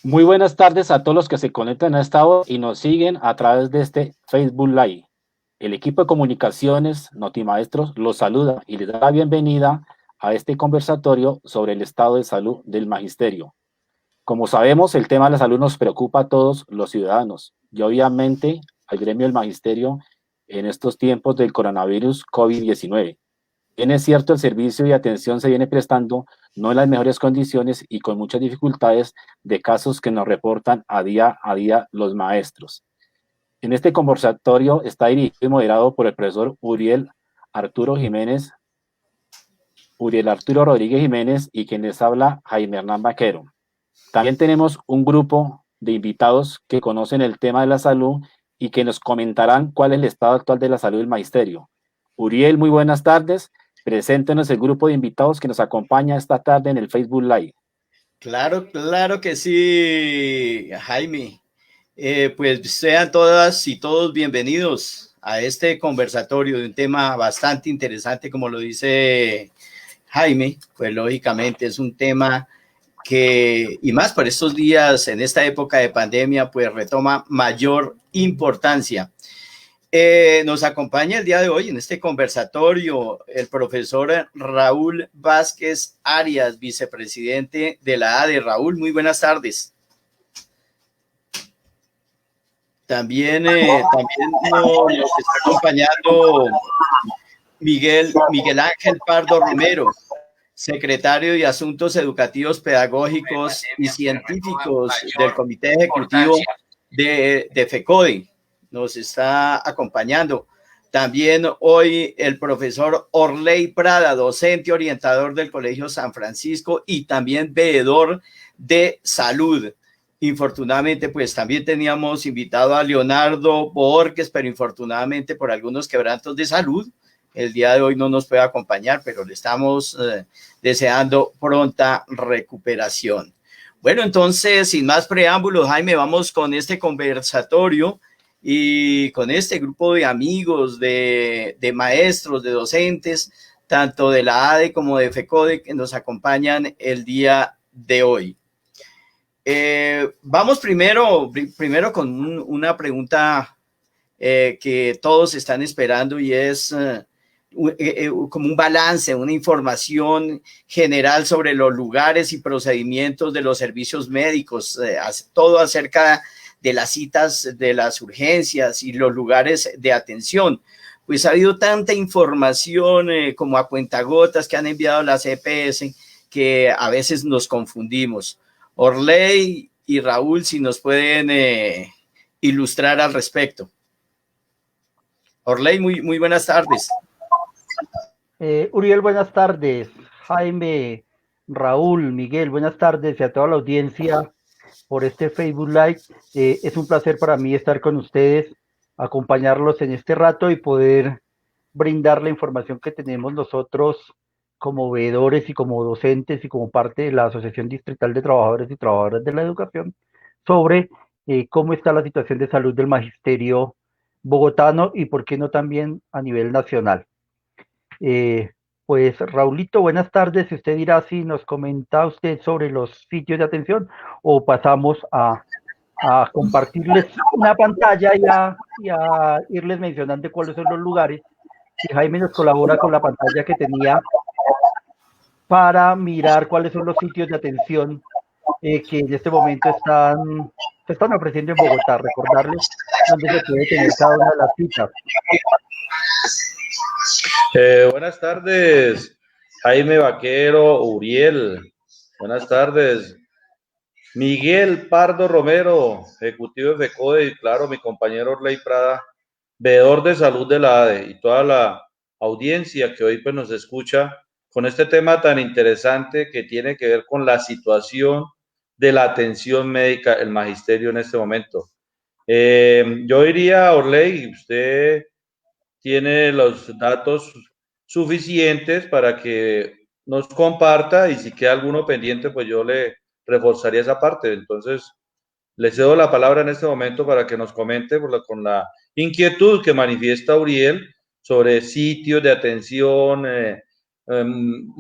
Muy buenas tardes a todos los que se conectan a esta hora y nos siguen a través de este Facebook Live. El equipo de comunicaciones Notimaestros los saluda y les da la bienvenida a este conversatorio sobre el estado de salud del magisterio. Como sabemos, el tema de la salud nos preocupa a todos los ciudadanos y obviamente al gremio del magisterio en estos tiempos del coronavirus COVID-19. Bien es cierto, el servicio y atención se viene prestando no en las mejores condiciones y con muchas dificultades de casos que nos reportan a día los maestros. En este conversatorio está dirigido y moderado por el profesor Uriel Arturo Rodríguez Jiménez y quien les habla Jaime Hernán Vaquero. También tenemos un grupo de invitados que conocen el tema de la salud y que nos comentarán cuál es el estado actual de la salud del magisterio. Uriel, muy buenas tardes. Preséntenos el grupo de invitados que nos acompaña esta tarde en el Facebook Live. Claro, claro que sí, Jaime. Pues sean todas y todos bienvenidos a este conversatorio de un tema bastante interesante, como lo dice Jaime. Pues lógicamente es un tema que, y más por estos días, en esta época de pandemia, pues retoma mayor importancia. Nos acompaña el día de hoy en este conversatorio el profesor Raúl Vázquez Arias, vicepresidente de la ADE. Raúl, muy buenas tardes. También nos está acompañando Miguel Ángel Pardo Romero, secretario de Asuntos Educativos, Pedagógicos y Científicos del Comité Ejecutivo de FECODE. Nos está acompañando. También hoy el profesor Orley Prada, docente orientador del Colegio San Francisco y también veedor de salud. Infortunadamente, pues también teníamos invitado a Leonardo Borges, pero infortunadamente por algunos quebrantos de salud, el día de hoy no nos puede acompañar, pero le estamos deseando pronta recuperación. Bueno, entonces, sin más preámbulos, Jaime, vamos con este conversatorio y con este grupo de amigos, de maestros, de docentes, tanto de la ADE como de FECODE, que nos acompañan el día de hoy. Vamos primero con una pregunta que todos están esperando y es como un balance, una información general sobre los lugares y procedimientos de los servicios médicos, todo acerca de las citas, de las urgencias y los lugares de atención. Pues ha habido tanta información como a cuentagotas que han enviado las EPS que a veces nos confundimos. Orley y Raúl, si nos pueden ilustrar al respecto. Orley, muy buenas tardes. Uriel, buenas tardes. Jaime, Raúl, Miguel, buenas tardes y a toda la audiencia por este Facebook Live. Es un placer para mí estar con ustedes, acompañarlos en este rato y poder brindar la información que tenemos nosotros como veedores y como docentes y como parte de la Asociación Distrital de Trabajadores y Trabajadoras de la Educación sobre cómo está la situación de salud del magisterio bogotano y por qué no también a nivel nacional. Pues Raulito, buenas tardes. Si usted dirá si nos comenta usted sobre los sitios de atención o pasamos a compartirles una pantalla y a irles mencionando cuáles son los lugares. Si Jaime nos colabora con la pantalla que tenía para mirar cuáles son los sitios de atención que en este momento se están ofreciendo en Bogotá. Recordarles dónde se puede tener cada una de las citas. Buenas tardes, Jaime Vaquero, Uriel. Buenas tardes. Miguel Pardo Romero, ejecutivo de FECODE, y claro, mi compañero Orley Prada, veedor de salud de la ADE, y toda la audiencia que hoy pues nos escucha con este tema tan interesante que tiene que ver con la situación de la atención médica, el magisterio en este momento. Yo diría, Orley, usted tiene los datos suficientes para que nos comparta y si queda alguno pendiente, pues yo le reforzaría esa parte. Entonces, le cedo la palabra en este momento para que nos comente con la inquietud que manifiesta Uriel sobre sitios de atención,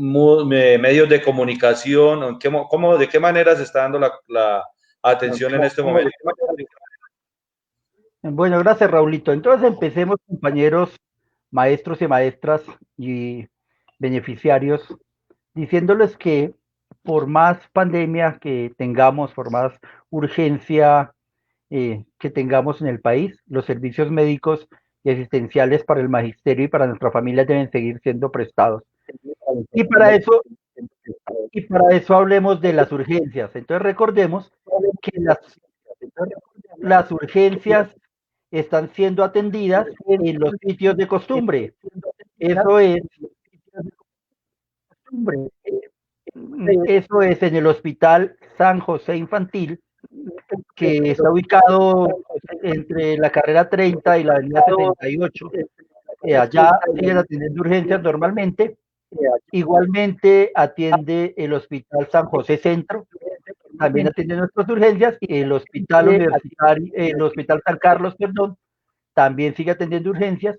medios de comunicación, de qué manera se está dando atención en este momento. Bueno, gracias, Raulito. Entonces empecemos, compañeros, maestros y maestras y beneficiarios, diciéndoles que por más pandemia que tengamos, por más urgencia que tengamos en el país, los servicios médicos y asistenciales para el magisterio y para nuestra familia deben seguir siendo prestados. Y para eso hablemos de las urgencias. Entonces recordemos que las urgencias están siendo atendidas en los sitios de costumbre. Eso es en el Hospital San José Infantil, que está ubicado entre la carrera 30 y la avenida 78. Allá siguen atendiendo urgencias normalmente. Igualmente atiende el Hospital San José Centro, también atiende nuestras urgencias, y el Hospital Universitario, el Hospital San Carlos, perdón, también sigue atendiendo urgencias.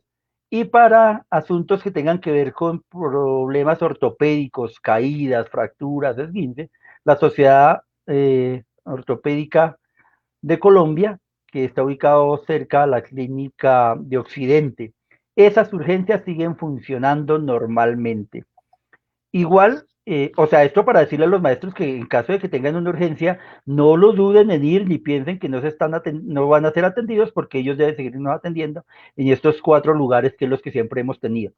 Y para asuntos que tengan que ver con problemas ortopédicos, caídas, fracturas, esguince, la Sociedad Ortopédica de Colombia, que está ubicado cerca a la Clínica de Occidente, esas urgencias siguen funcionando normalmente. Igual, o sea, esto para decirle a los maestros que en caso de que tengan una urgencia, no lo duden en ir ni piensen que no van a ser atendidos, porque ellos deben seguirnos atendiendo en estos 4 lugares que es los que siempre hemos tenido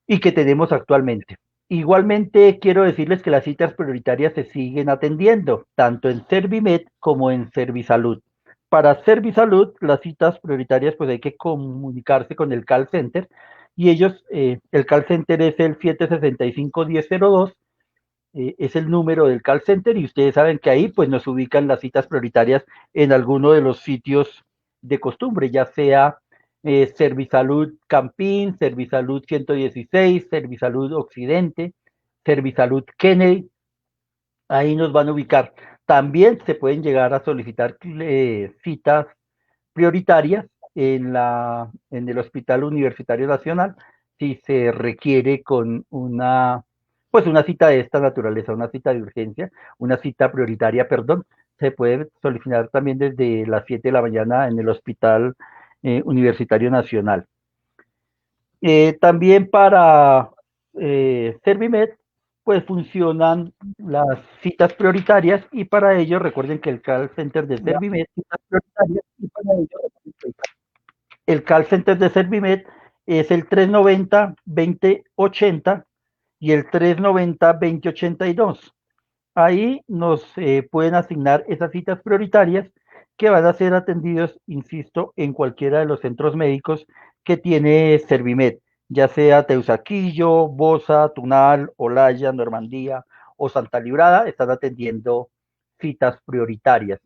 y que tenemos actualmente. Igualmente quiero decirles que las citas prioritarias se siguen atendiendo, tanto en Servimed como en Servisalud. Para Servisalud, las citas prioritarias pues hay que comunicarse con el call center, y ellos, el call center es el 765-1002, es el número del call center, y ustedes saben que ahí pues nos ubican las citas prioritarias en alguno de los sitios de costumbre, ya sea Servisalud Campín, Servisalud 116, Servisalud Occidente, Servisalud Kennedy, ahí nos van a ubicar. También se pueden llegar a solicitar citas prioritarias en el Hospital Universitario Nacional, si se requiere con una cita de esta naturaleza, una cita de urgencia, una cita prioritaria, perdón, se puede solicitar también desde las 7 de la mañana en el Hospital Universitario Nacional. También para Servimed, pues funcionan las citas prioritarias, y para ello recuerden que el call center de Servimed, el call center de Servimed es el 390-2080 y el 390-2082. Ahí nos pueden asignar esas citas prioritarias que van a ser atendidos, insisto, en cualquiera de los centros médicos que tiene Servimed, ya sea Teusaquillo, Bosa, Tunal, Olaya, Normandía o Santa Librada, están atendiendo citas prioritarias.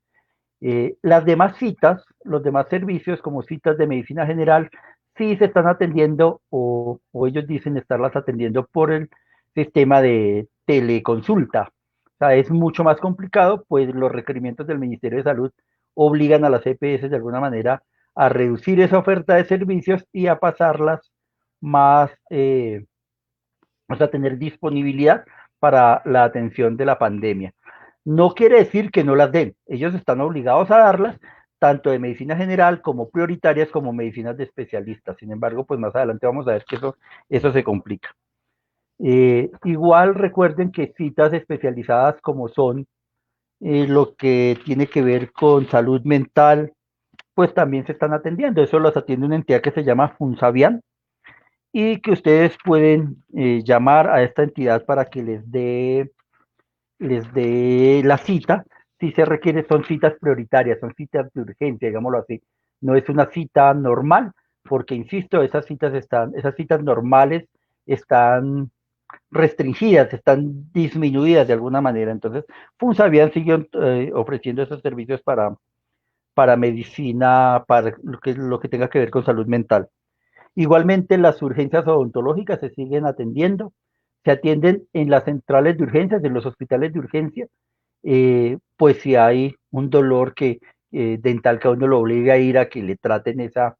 Las demás citas, los demás servicios, como citas de medicina general, sí se están atendiendo, o ellos dicen estarlas atendiendo por el sistema de teleconsulta. O sea, es mucho más complicado, pues los requerimientos del Ministerio de Salud obligan a las EPS de alguna manera a reducir esa oferta de servicios y a pasarlas más, o sea, tener disponibilidad para la atención de la pandemia. No quiere decir que no las den, ellos están obligados a darlas, tanto de medicina general como prioritarias como medicinas de especialistas. Sin embargo, pues más adelante vamos a ver que eso se complica. Igual recuerden que citas especializadas como son lo que tiene que ver con salud mental, pues también se están atendiendo. Eso los atiende una entidad que se llama Funsavian, y que ustedes pueden llamar a esta entidad para que les dé la cita. Si se requiere, son citas prioritarias, son citas de urgencia, digámoslo así. No es una cita normal, porque insisto, esas citas normales están restringidas, están disminuidas de alguna manera. Entonces, Funsavian sigue ofreciendo esos servicios para medicina, para lo que tenga que ver con salud mental. Igualmente, las urgencias odontológicas se siguen atendiendo, se atienden en las centrales de urgencias, en los hospitales de urgencia, pues si hay un dolor dental que a uno lo obliga a ir a que le traten esa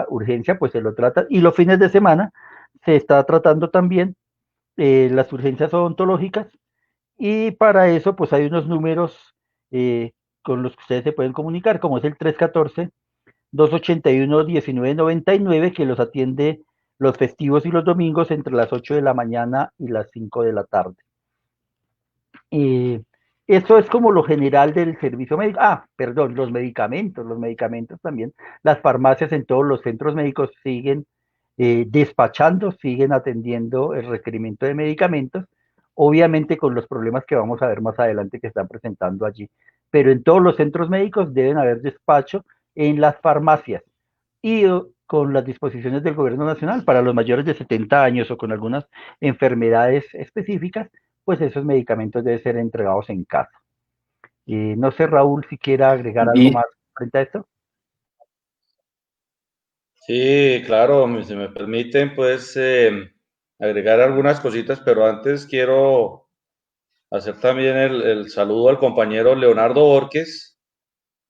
urgencia, pues se lo trata. Y los fines de semana se está tratando también las urgencias odontológicas, y para eso pues hay unos números con los que ustedes se pueden comunicar, como es el 314-281-1999, que los atiende los festivos y los domingos entre las 8 de la mañana y las 5 de la tarde. Eso es como lo general del servicio médico. Perdón, los medicamentos también. Las farmacias en todos los centros médicos siguen despachando, siguen atendiendo el requerimiento de medicamentos, obviamente con los problemas que vamos a ver más adelante que están presentando allí. Pero en todos los centros médicos deben haber despacho en las farmacias y con las disposiciones del gobierno nacional para los mayores de 70 años o con algunas enfermedades específicas, pues esos medicamentos deben ser entregados en casa. No sé, Raúl, si quiera agregar algo más frente a esto. Sí, claro, si me permiten, pues agregar algunas cositas, pero antes quiero hacer también el saludo al compañero Leonardo Borges.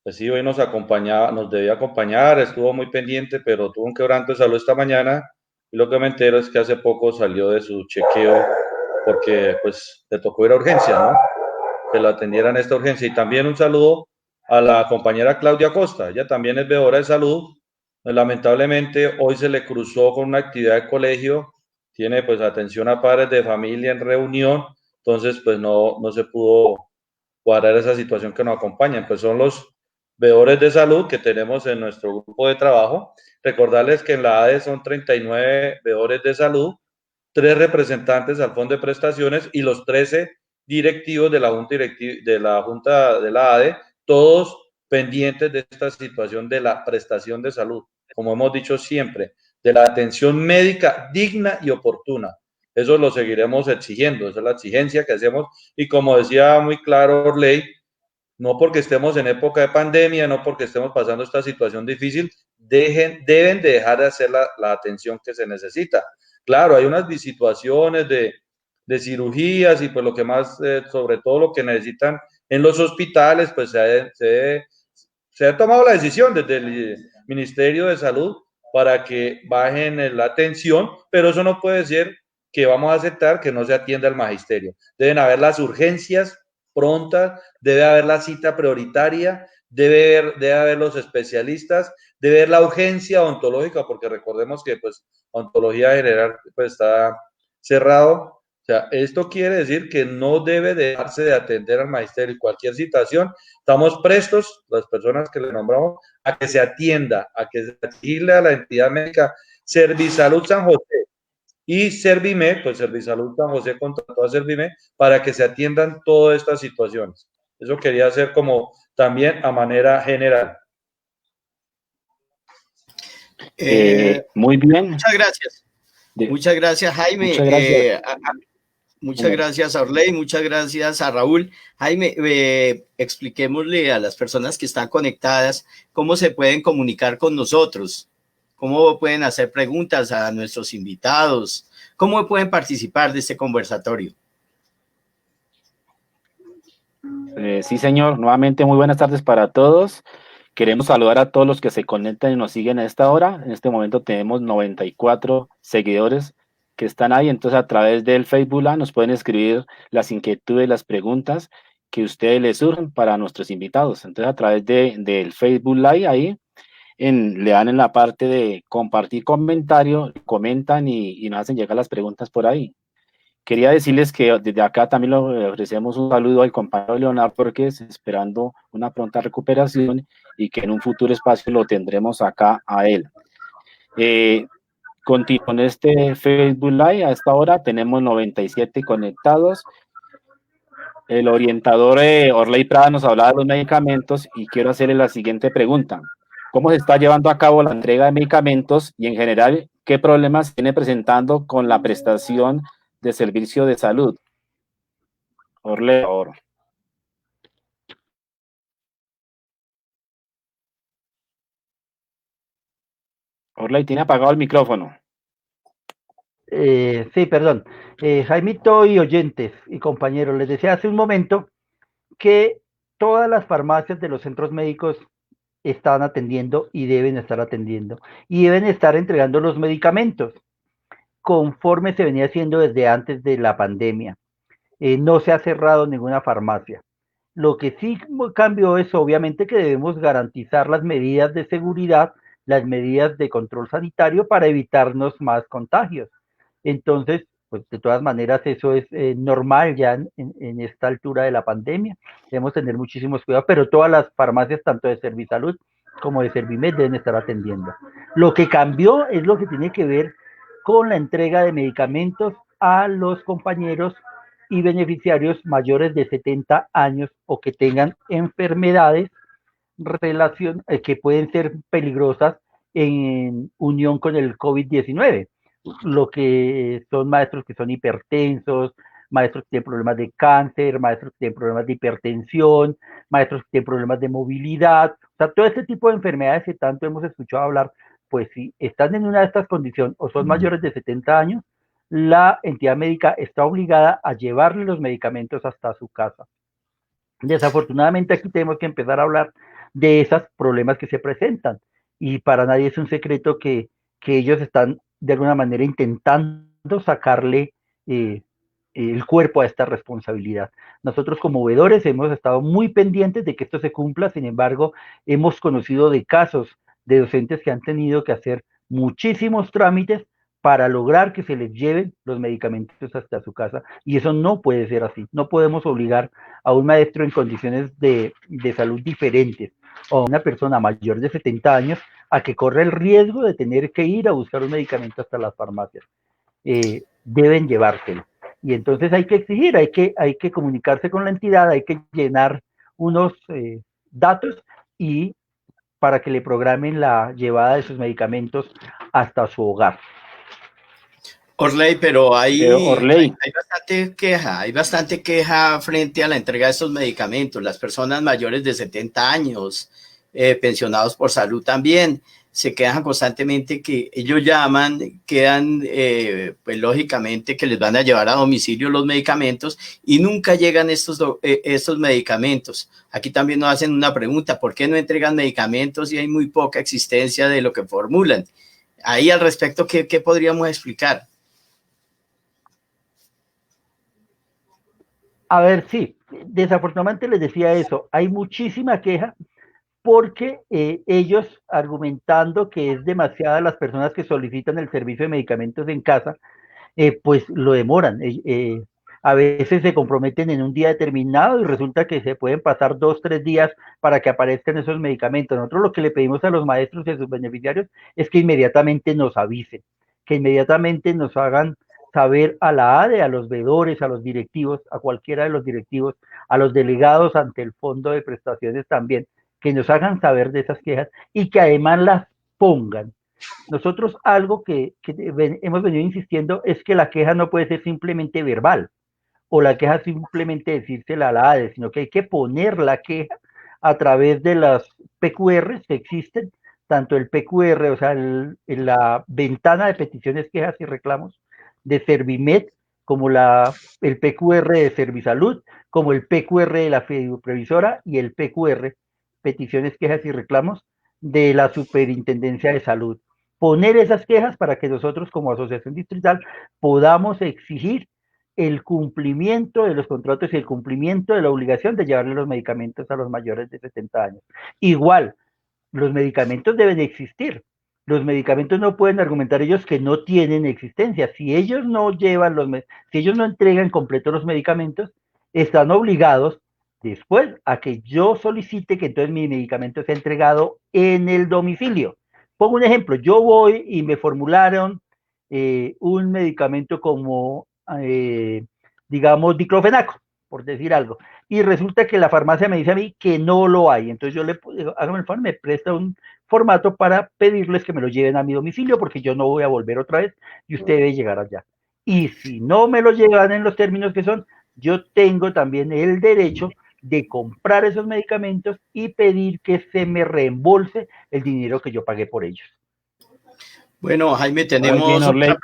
Pues sí, hoy nos debía acompañar, estuvo muy pendiente, pero tuvo un quebranto de salud esta mañana y lo que me entero es que hace poco salió de su chequeo porque pues le tocó ir a urgencia, ¿no? Que lo atendieran esta urgencia. Y también un saludo a la compañera Claudia Costa, ella también es veedora de salud. Lamentablemente hoy se le cruzó con una actividad de colegio, tiene pues atención a padres de familia en reunión, entonces pues no se pudo cuadrar esa situación que nos acompañan, pues son los veedores de salud que tenemos en nuestro grupo de trabajo. Recordarles que en la ADE son 39 veedores de salud, 3 representantes al fondo de prestaciones y los 13 directivos de la junta de la ADE, todos pendientes de esta situación de la prestación de salud, como hemos dicho siempre, de la atención médica digna y oportuna. Eso lo seguiremos exigiendo, esa es la exigencia que hacemos y como decía muy claro Orley, no porque estemos en época de pandemia, no porque estemos pasando esta situación difícil, deben de dejar de hacer la atención que se necesita. Claro, hay unas situaciones de cirugías y pues lo que más, sobre todo lo que necesitan en los hospitales, pues se ha tomado la decisión desde el Ministerio de Salud para que bajen la atención, pero eso no puede ser que vamos a aceptar que no se atienda al magisterio. Deben haber las urgencias prontas, debe haber la cita prioritaria, debe haber los especialistas, debe haber la urgencia ontológica, porque recordemos que pues ontología general pues está cerrado. O sea, esto quiere decir que no debe dejarse de atender al magisterio. Cualquier situación, estamos prestos, las personas que le nombramos, a que se atienda, a que se exigirle a la entidad médica Servisalud San José y Servimed, pues Servisalud San José contrató a Servimed para que se atiendan todas estas situaciones. Eso quería hacer como también a manera general. Muy bien. Muchas gracias. Muchas gracias, Jaime. Muchas gracias. Muchas gracias a Orley, muchas gracias a Raúl. Jaime, expliquémosle a las personas que están conectadas cómo se pueden comunicar con nosotros, cómo pueden hacer preguntas a nuestros invitados, cómo pueden participar de este conversatorio. Sí, señor. Nuevamente, muy buenas tardes para todos. Queremos saludar a todos los que se conectan y nos siguen a esta hora. En este momento tenemos 94 seguidores que están ahí, entonces a través del Facebook Live nos pueden escribir las inquietudes, las preguntas que a ustedes les surgen para nuestros invitados. Entonces a través del Facebook Live ahí le dan en la parte de compartir comentario, comentan y nos hacen llegar las preguntas por ahí. Quería decirles que desde acá también le ofrecemos un saludo al compañero Leonardo Borges, esperando una pronta recuperación y que en un futuro espacio lo tendremos acá a él. Con este Facebook Live, a esta hora tenemos 97 conectados. El orientador Orley Prada nos hablaba de los medicamentos y quiero hacerle la siguiente pregunta. ¿Cómo se está llevando a cabo la entrega de medicamentos y en general qué problemas viene presentando con la prestación de servicio de salud? Orley, ahora. Orley, tiene apagado el micrófono. Sí, perdón. Jaimito y oyentes y compañeros, les decía hace un momento que todas las farmacias de los centros médicos están atendiendo y deben estar atendiendo y deben estar entregando los medicamentos conforme se venía haciendo desde antes de la pandemia. No se ha cerrado ninguna farmacia. Lo que sí cambió es obviamente que debemos garantizar las medidas de seguridad, las medidas de control sanitario para evitarnos más contagios. Entonces, pues de todas maneras eso es normal ya en esta altura de la pandemia. Debemos tener muchísimos cuidados, pero todas las farmacias, tanto de Servisalud como de Servimed, deben estar atendiendo. Lo que cambió es lo que tiene que ver con la entrega de medicamentos a los compañeros y beneficiarios mayores de 70 años o que tengan enfermedades que pueden ser peligrosas en unión con el COVID-19. Lo que son maestros que son hipertensos, maestros que tienen problemas de cáncer, maestros que tienen problemas de hipertensión, maestros que tienen problemas de movilidad, o sea, todo este tipo de enfermedades que tanto hemos escuchado hablar, pues si están en una de estas condiciones o son mayores de 70 años, la entidad médica está obligada a llevarle los medicamentos hasta su casa. Desafortunadamente aquí tenemos que empezar a hablar de esos problemas que se presentan y para nadie es un secreto que ellos están de alguna manera intentando sacarle el cuerpo a esta responsabilidad. Nosotros como veedores hemos estado muy pendientes de que esto se cumpla, sin embargo, hemos conocido de casos de docentes que han tenido que hacer muchísimos trámites para lograr que se les lleven los medicamentos hasta su casa y eso no puede ser así. No podemos obligar a un maestro en condiciones de salud diferentes o a una persona mayor de 70 años a que corre el riesgo de tener que ir a buscar un medicamento hasta las farmacias. Deben llevárselo. Y entonces hay que exigir, hay que comunicarse con la entidad, hay que llenar unos datos y para que le programen la llevada de sus medicamentos hasta su hogar. Orley, pero Orley, hay bastante queja frente a la entrega de estos medicamentos. Las personas mayores de 70 años, pensionados por salud también, se quejan constantemente que ellos llaman, quedan, pues lógicamente que les van a llevar a domicilio los medicamentos y nunca llegan estos medicamentos. Aquí también nos hacen una pregunta, ¿por qué no entregan medicamentos y hay muy poca existencia de lo que formulan? Ahí al respecto, ¿qué podríamos explicar? A ver, sí, desafortunadamente les decía eso, hay muchísima queja porque ellos argumentando que es demasiada las personas que solicitan el servicio de medicamentos en casa, pues lo demoran. A veces se comprometen en un día determinado y resulta que se pueden pasar 2, 3 días para que aparezcan esos medicamentos. Nosotros lo que le pedimos a los maestros y a sus beneficiarios es que inmediatamente nos avisen, que inmediatamente nos hagan saber a la ADE, a los veedores, a los directivos, a cualquiera de los directivos, a los delegados ante el fondo de prestaciones también, que nos hagan saber de esas quejas y que además las pongan. Nosotros algo que hemos venido insistiendo es que la queja no puede ser simplemente verbal o la queja simplemente decírsela a la ADE, sino que hay que poner la queja a través de las PQRs que existen, tanto el PQR, o sea, la ventana de peticiones, quejas y reclamos de Servimed, como el PQR de Servisalud, como el PQR de la Previsora y el PQR, peticiones, quejas y reclamos de la Superintendencia de Salud. Poner esas quejas para que nosotros como asociación distrital podamos exigir el cumplimiento de los contratos y el cumplimiento de la obligación de llevarle los medicamentos a los mayores de 70 años. Igual, los medicamentos deben existir. Los medicamentos no pueden argumentar ellos que no tienen existencia. Si ellos no llevan si ellos no entregan completo los medicamentos, están obligados después a que yo solicite que entonces mi medicamento sea entregado en el domicilio. Pongo un ejemplo, yo voy y me formularon un medicamento como, digamos, diclofenaco, por decir algo, y resulta que la farmacia me dice a mí que no lo hay, entonces yo le digo, hágame el favor, me presta un formato para pedirles que me lo lleven a mi domicilio, porque yo no voy a volver otra vez y usted debe llegar allá. Y si no me lo llevan en los términos que son, yo tengo también el derecho de comprar esos medicamentos y pedir que se me reembolse el dinero que yo pagué por ellos. Bueno, Jaime, tenemos otra pregunta.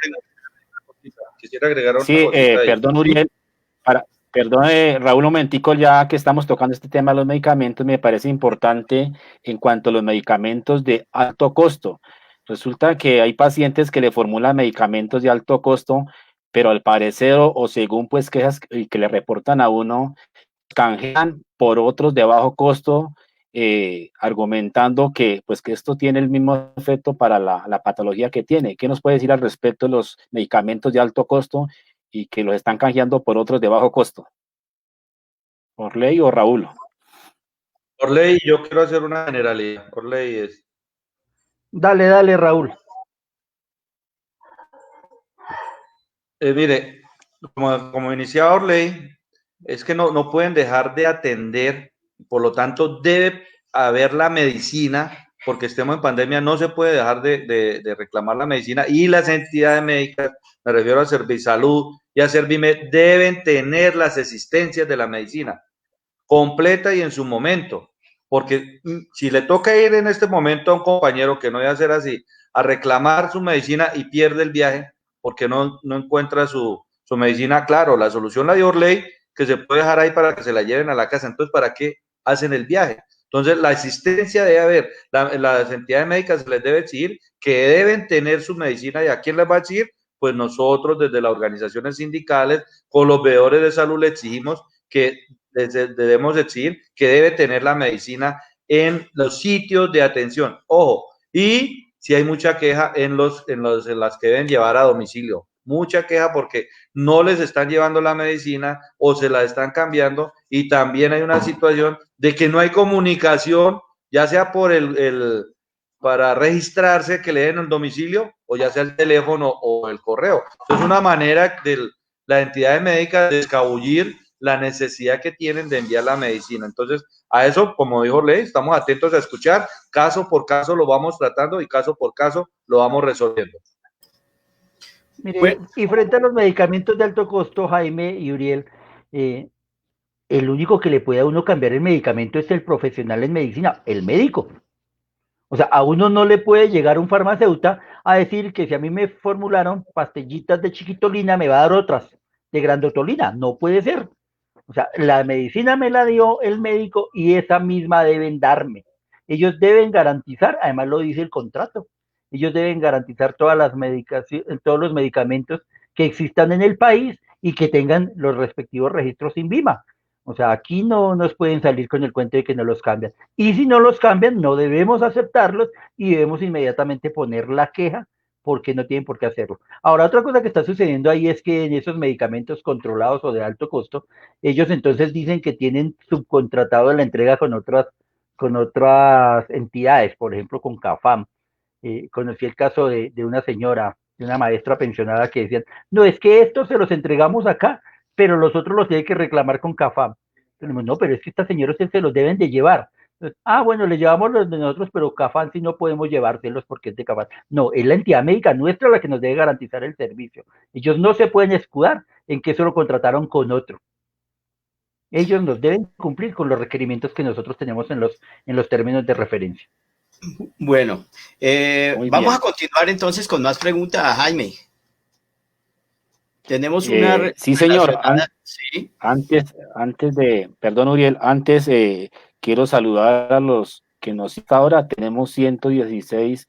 Quisiera agregar una sí, perdón, Uriel, perdón, Raúl, un momentico, ya que estamos tocando este tema de los medicamentos, me parece importante en cuanto a los medicamentos de alto costo. Resulta que hay pacientes que le formulan medicamentos de alto costo, pero al parecer o según pues quejas que le reportan a uno, canjean por otros de bajo costo, argumentando que, pues, que esto tiene el mismo efecto para la patología que tiene. ¿Qué nos puede decir al respecto de los medicamentos de alto costo y que los están canjeando por otros de bajo costo? ¿Orley o Raúl? Por ley, yo quiero hacer una generalidad. Por ley es. Dale, Raúl. Mire, como iniciaba Orley, es que no pueden dejar de atender, por lo tanto debe haber la medicina, porque estemos en pandemia, no se puede dejar de reclamar la medicina, y las entidades médicas, me refiero a Servisalud y a Servimed, deben tener las existencias de la medicina completa y en su momento, porque si le toca ir en este momento a un compañero que no debe hacer así, a reclamar su medicina y pierde el viaje, porque no encuentra su medicina, claro, la solución la dio Orley, que se puede dejar ahí para que se la lleven a la casa, entonces, ¿para qué hacen el viaje? Entonces, la existencia debe haber, las entidades médicas se les debe exigir que deben tener su medicina, y ¿a quién les va a exigir? Pues nosotros, desde las organizaciones sindicales, con los veedores de salud, le exigimos que debemos exigir que debe tener la medicina en los sitios de atención. Ojo, y si hay mucha queja en las que deben llevar a domicilio, mucha queja porque no les están llevando la medicina o se la están cambiando, y también hay una situación de que no hay comunicación, ya sea por para registrarse que le den el domicilio, o ya sea el teléfono o el correo. Entonces, una manera de la entidad médica de escabullir la necesidad que tienen de enviar la medicina. Entonces, a eso, como dijo Ley, estamos atentos a escuchar, caso por caso lo vamos tratando y caso por caso lo vamos resolviendo. Mire, bueno, y frente a los medicamentos de alto costo, Jaime y Uriel, el único que le puede a uno cambiar el medicamento es el profesional en medicina, el médico. O sea, a uno no le puede llegar un farmacéutico a decir que si a mí me formularon pastillitas de chiquitolina, me va a dar otras de grandotolina. No puede ser. O sea, la medicina me la dio el médico y esa misma deben darme. Ellos deben garantizar, además lo dice el contrato, ellos deben garantizar todas las medicaciones, todos los medicamentos que existan en el país y que tengan los respectivos registros INVIMA. O sea, aquí no nos pueden salir con el cuento de que no los cambian. Y si no los cambian, no debemos aceptarlos y debemos inmediatamente poner la queja porque no tienen por qué hacerlo. Ahora, otra cosa que está sucediendo ahí es que en esos medicamentos controlados o de alto costo, ellos entonces dicen que tienen subcontratado la entrega con otras entidades, por ejemplo, con CAFAM. Conocí el caso de una señora, de una maestra pensionada que decían, no, es que estos se los entregamos acá, pero los otros los tiene que reclamar con CAFAM. Entonces, no, pero es que estas señoras se los deben de llevar. Entonces, bueno, le llevamos los de nosotros, pero CAFAM sí no podemos llevárselos porque es de CAFAM. No, es la entidad médica nuestra la que nos debe garantizar el servicio. Ellos no se pueden escudar en que eso lo contrataron con otro. Ellos nos deben cumplir con los requerimientos que nosotros tenemos en los términos de referencia. Bueno, vamos a continuar entonces con más preguntas, Jaime. Tenemos una... sí, señor. ¿Sí? Antes de, perdón, Uriel, antes quiero saludar a los que nos hasta ahora. Tenemos 116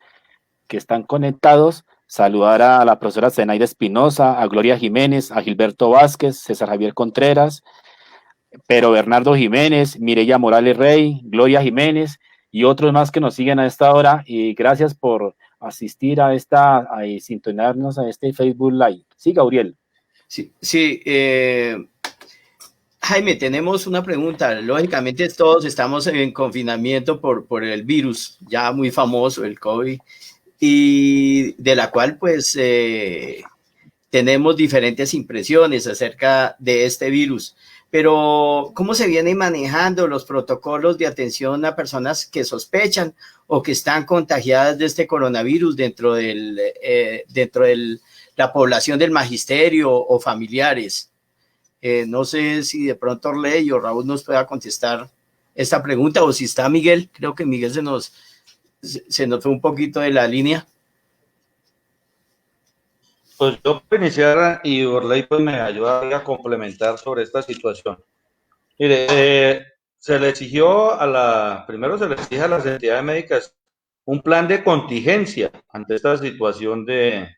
que están conectados. Saludar a la profesora Zenaida Espinosa, a Gloria Jiménez, a Gilberto Vázquez, César Javier Contreras, Pero Bernardo Jiménez, Mireya Morales Rey, Gloria Jiménez y otros más que nos siguen a esta hora. Y gracias por asistir a sintonizarnos a este Facebook Live. Sí, Gabriel. Sí, Jaime, tenemos una pregunta. Lógicamente todos estamos en confinamiento por el virus ya muy famoso, el COVID, y de la cual pues tenemos diferentes impresiones acerca de este virus. Pero, ¿cómo se vienen manejando los protocolos de atención a personas que sospechan o que están contagiadas de este coronavirus dentro de la población del magisterio o familiares? No sé si de pronto Orley o Raúl nos pueda contestar esta pregunta, o si está Miguel. Creo que Miguel se nos fue un poquito de la línea. Pues yo puedo iniciar y Orley pues me ayuda a complementar sobre esta situación. Mire, se le exigió primero se le exige a las entidades médicas un plan de contingencia ante esta situación de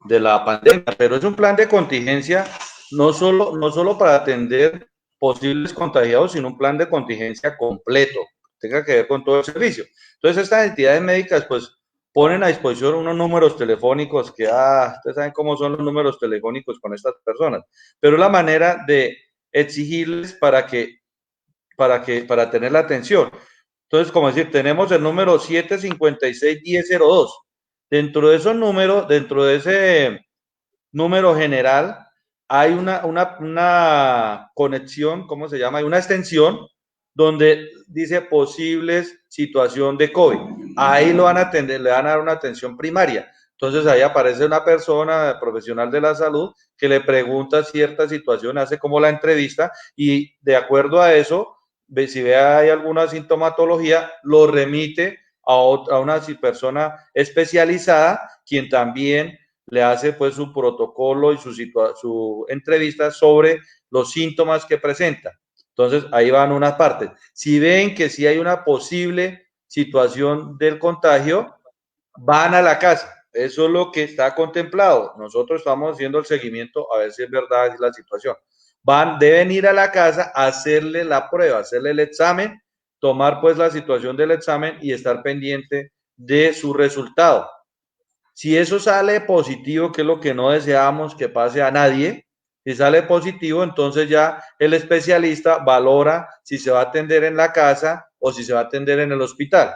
la pandemia, pero es un plan de contingencia no solo para atender posibles contagiados sin un plan de contingencia completo, tenga que ver con todo el servicio. Entonces, estas entidades médicas, pues, ponen a disposición unos números telefónicos que, ustedes saben cómo son los números telefónicos con estas personas, pero es la manera de exigirles para tener la atención. Entonces, como decir, tenemos el número 756-1002. Dentro de esos números, dentro de ese número general, hay una conexión, ¿cómo se llama? Hay una extensión donde dice posibles situación de COVID. Ahí lo van a atender, le van a dar una atención primaria. Entonces ahí aparece una persona profesional de la salud que le pregunta cierta situación, hace como la entrevista y de acuerdo a eso, si ve hay alguna sintomatología, lo remite a una persona especializada, quien también le hace pues su protocolo y su entrevista sobre los síntomas que presenta. Entonces, ahí van unas partes. Si ven que sí hay una posible situación del contagio, van a la casa. Eso es lo que está contemplado. Nosotros estamos haciendo el seguimiento a ver si es verdad la situación. Deben ir a la casa a hacerle la prueba, hacerle el examen, tomar pues la situación del examen y estar pendiente de su resultado. Si eso sale positivo, que es lo que no deseamos que pase a nadie, si sale positivo, entonces ya el especialista valora si se va a atender en la casa o si se va a atender en el hospital.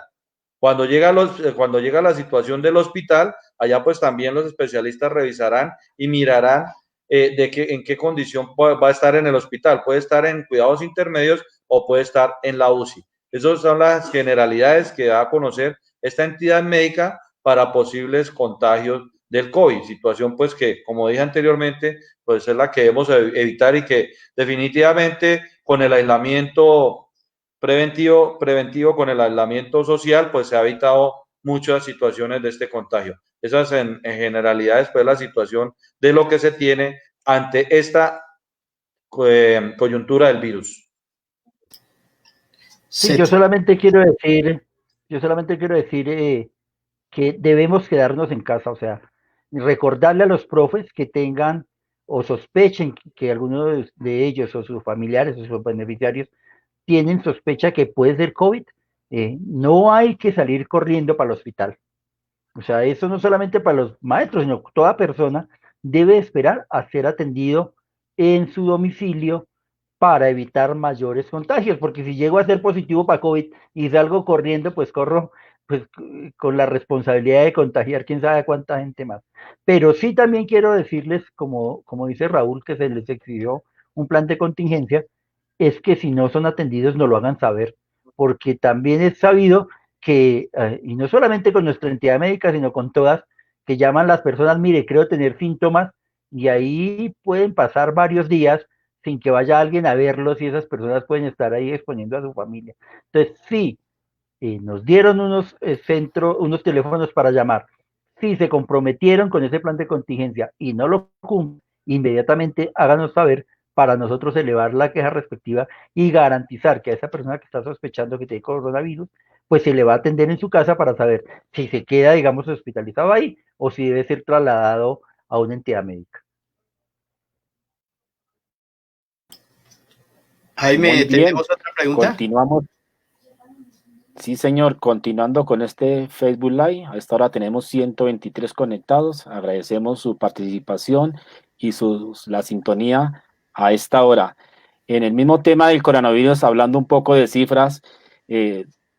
Cuando llega la situación del hospital, allá pues también los especialistas revisarán y mirarán en qué condición va a estar en el hospital. Puede estar en cuidados intermedios o puede estar en la UCI. Esas son las generalidades que da a conocer esta entidad médica para posibles contagios del COVID, situación pues que, como dije anteriormente, pues es la que debemos evitar y que definitivamente con el aislamiento preventivo con el aislamiento social, pues se ha evitado muchas situaciones de este contagio. Esas en generalidades, pues la situación de lo que se tiene ante esta coyuntura del virus. Sí, yo solamente quiero decir que debemos quedarnos en casa, o sea, recordarle a los profes que tengan o sospechen que alguno de ellos o sus familiares o sus beneficiarios tienen sospecha que puede ser COVID, no hay que salir corriendo para el hospital. O sea, eso no solamente para los maestros, sino toda persona debe esperar a ser atendido en su domicilio para evitar mayores contagios, porque si llego a ser positivo para COVID y salgo corriendo, pues corro pues, con la responsabilidad de contagiar quién sabe cuánta gente más. Pero sí también quiero decirles, como dice Raúl, que se les exigió un plan de contingencia, es que si no son atendidos no lo hagan saber, porque también es sabido que, y no solamente con nuestra entidad médica, sino con todas, que llaman las personas, mire, creo tener síntomas, y ahí pueden pasar varios días sin que vaya alguien a verlos y esas personas pueden estar ahí exponiendo a su familia. Entonces, sí, nos dieron unos teléfonos para llamar. Si se comprometieron con ese plan de contingencia y no lo cumplen, inmediatamente háganos saber para nosotros elevar la queja respectiva y garantizar que a esa persona que está sospechando que tiene coronavirus, pues se le va a atender en su casa para saber si se queda, digamos, hospitalizado ahí o si debe ser trasladado a una entidad médica. Jaime, ¿tenemos otra pregunta? Continuamos. Sí, señor, continuando con este Facebook Live, a esta hora tenemos 123 conectados, agradecemos su participación y la sintonía a esta hora. En el mismo tema del coronavirus, hablando un poco de cifras,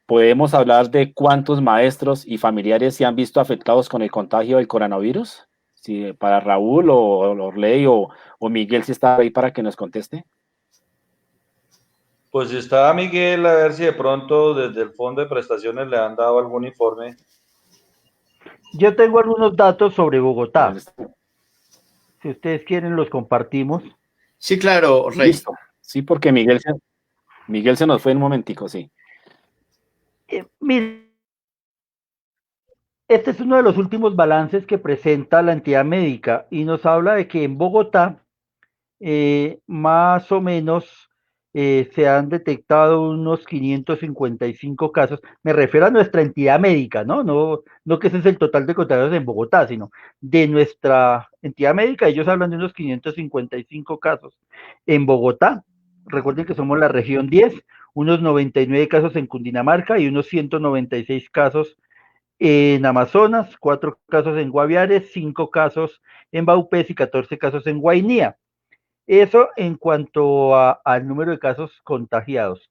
¿podemos hablar de cuántos maestros y familiares se han visto afectados con el contagio del coronavirus? Sí, para Raúl o Orley o Miguel, si está ahí para que nos conteste. Pues está Miguel, a ver si de pronto desde el Fondo de Prestaciones le han dado algún informe. Yo tengo algunos datos sobre Bogotá. Si ustedes quieren, los compartimos. Sí, claro, Rey. Listo. Sí, porque Miguel se nos fue un momentico, sí. Mire, este es uno de los últimos balances que presenta la entidad médica y nos habla de que en Bogotá más o menos se han detectado unos 555 casos. Me refiero a nuestra entidad médica, ¿no? No que ese es el total de contagios en Bogotá, sino de nuestra entidad médica. Ellos hablan de unos 555 casos en Bogotá. recuerden que somos la región 10, unos 99 casos en Cundinamarca y unos 196 casos en Amazonas, 4 casos en Guaviare, 5 casos en Baupés y 14 casos en Guainía. Eso en cuanto al número de casos contagiados,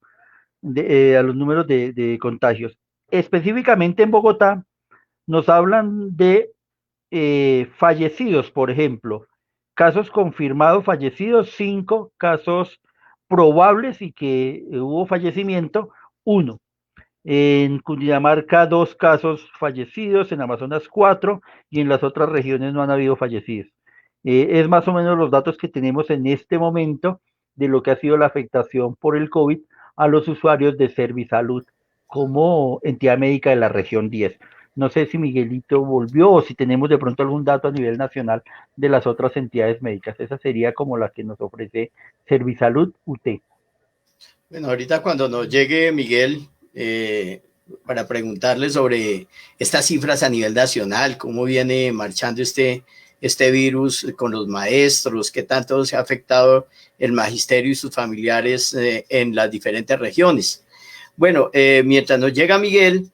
a los números de contagios. Específicamente en Bogotá nos hablan de fallecidos, por ejemplo. Casos confirmados fallecidos, 5 casos probables y que hubo fallecimiento, 1. En Cundinamarca, 2 casos fallecidos, en Amazonas 4 y en las otras regiones no han habido fallecidos. Es más o menos los datos que tenemos en este momento de lo que ha sido la afectación por el COVID a los usuarios de Servisalud como entidad médica de la región 10. No sé si Miguelito volvió o si tenemos de pronto algún dato a nivel nacional de las otras entidades médicas. Esa sería como la que nos ofrece Servisalud UT. Bueno, ahorita cuando nos llegue Miguel, para preguntarle sobre estas cifras a nivel nacional, cómo viene marchando este virus con los maestros, qué tanto se ha afectado el magisterio y sus familiares en las diferentes regiones. Bueno, mientras nos llega Miguel,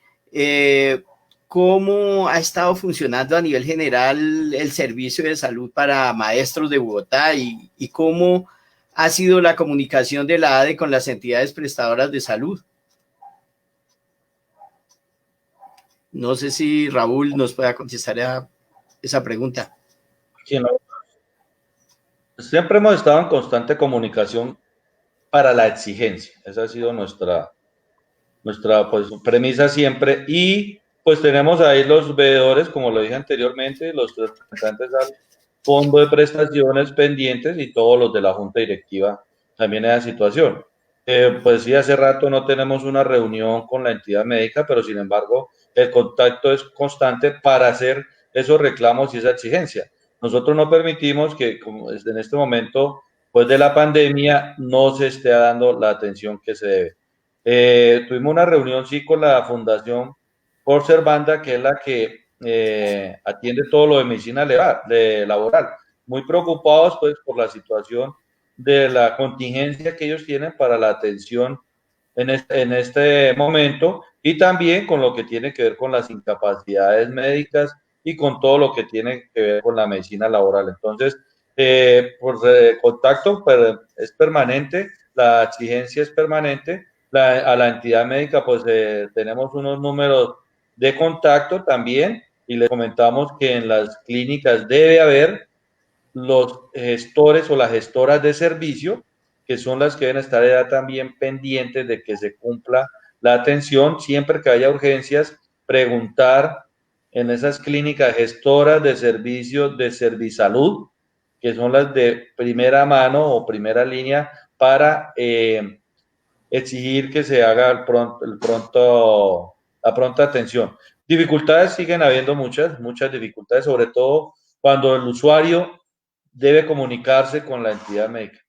¿cómo ha estado funcionando a nivel general el servicio de salud para maestros de Bogotá y cómo ha sido la comunicación de la ADE con las entidades prestadoras de salud? No sé si Raúl nos pueda contestar a esa pregunta. Sí, no. Siempre hemos estado en constante comunicación para la exigencia. Esa ha sido nuestra pues, premisa siempre. Y pues tenemos ahí los veedores, como lo dije anteriormente, los representantes al fondo de prestaciones pendientes y todos los de la junta directiva también en esa situación. Pues sí, hace rato no tenemos una reunión con la entidad médica, pero sin embargo el contacto es constante para hacer esos reclamos y esa exigencia. Nosotros no permitimos que, como en este momento, pues de la pandemia, no se esté dando la atención que se debe. Tuvimos una reunión, sí, con la Fundación por Servanda, que es la que atiende todo lo de medicina laboral. Muy preocupados, pues, por la situación de la contingencia que ellos tienen para la atención en este momento y también con lo que tiene que ver con las incapacidades médicas y con todo lo que tiene que ver con la medicina laboral. Entonces, contacto es permanente, la exigencia es permanente, a la entidad médica pues tenemos unos números de contacto también y les comentamos que en las clínicas debe haber los gestores o las gestoras de servicio, que son las que deben estar ya también pendientes de que se cumpla la atención, siempre que haya urgencias, preguntar en esas clínicas gestoras de servicio de Servisalud, que son las de primera mano o primera línea para exigir que se haga la pronta atención. Dificultades siguen habiendo muchas dificultades, sobre todo cuando el usuario debe comunicarse con la entidad médica.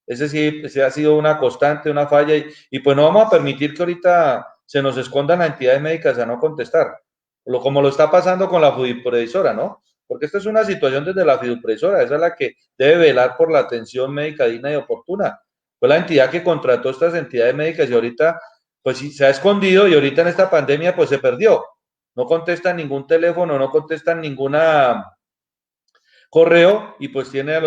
Ese sí ha sido una constante, una falla, y pues no vamos a permitir que ahorita se nos escondan las entidades médicas a no contestar, como lo está pasando con la fiduprevisora, ¿no? Porque esta es una situación desde la fiduprevisora, esa es la que debe velar por la atención médica digna y oportuna. Fue la entidad que contrató estas entidades médicas y ahorita pues sí, se ha escondido y ahorita en esta pandemia pues se perdió. No contestan ningún teléfono, no contestan ninguna correo y pues tiene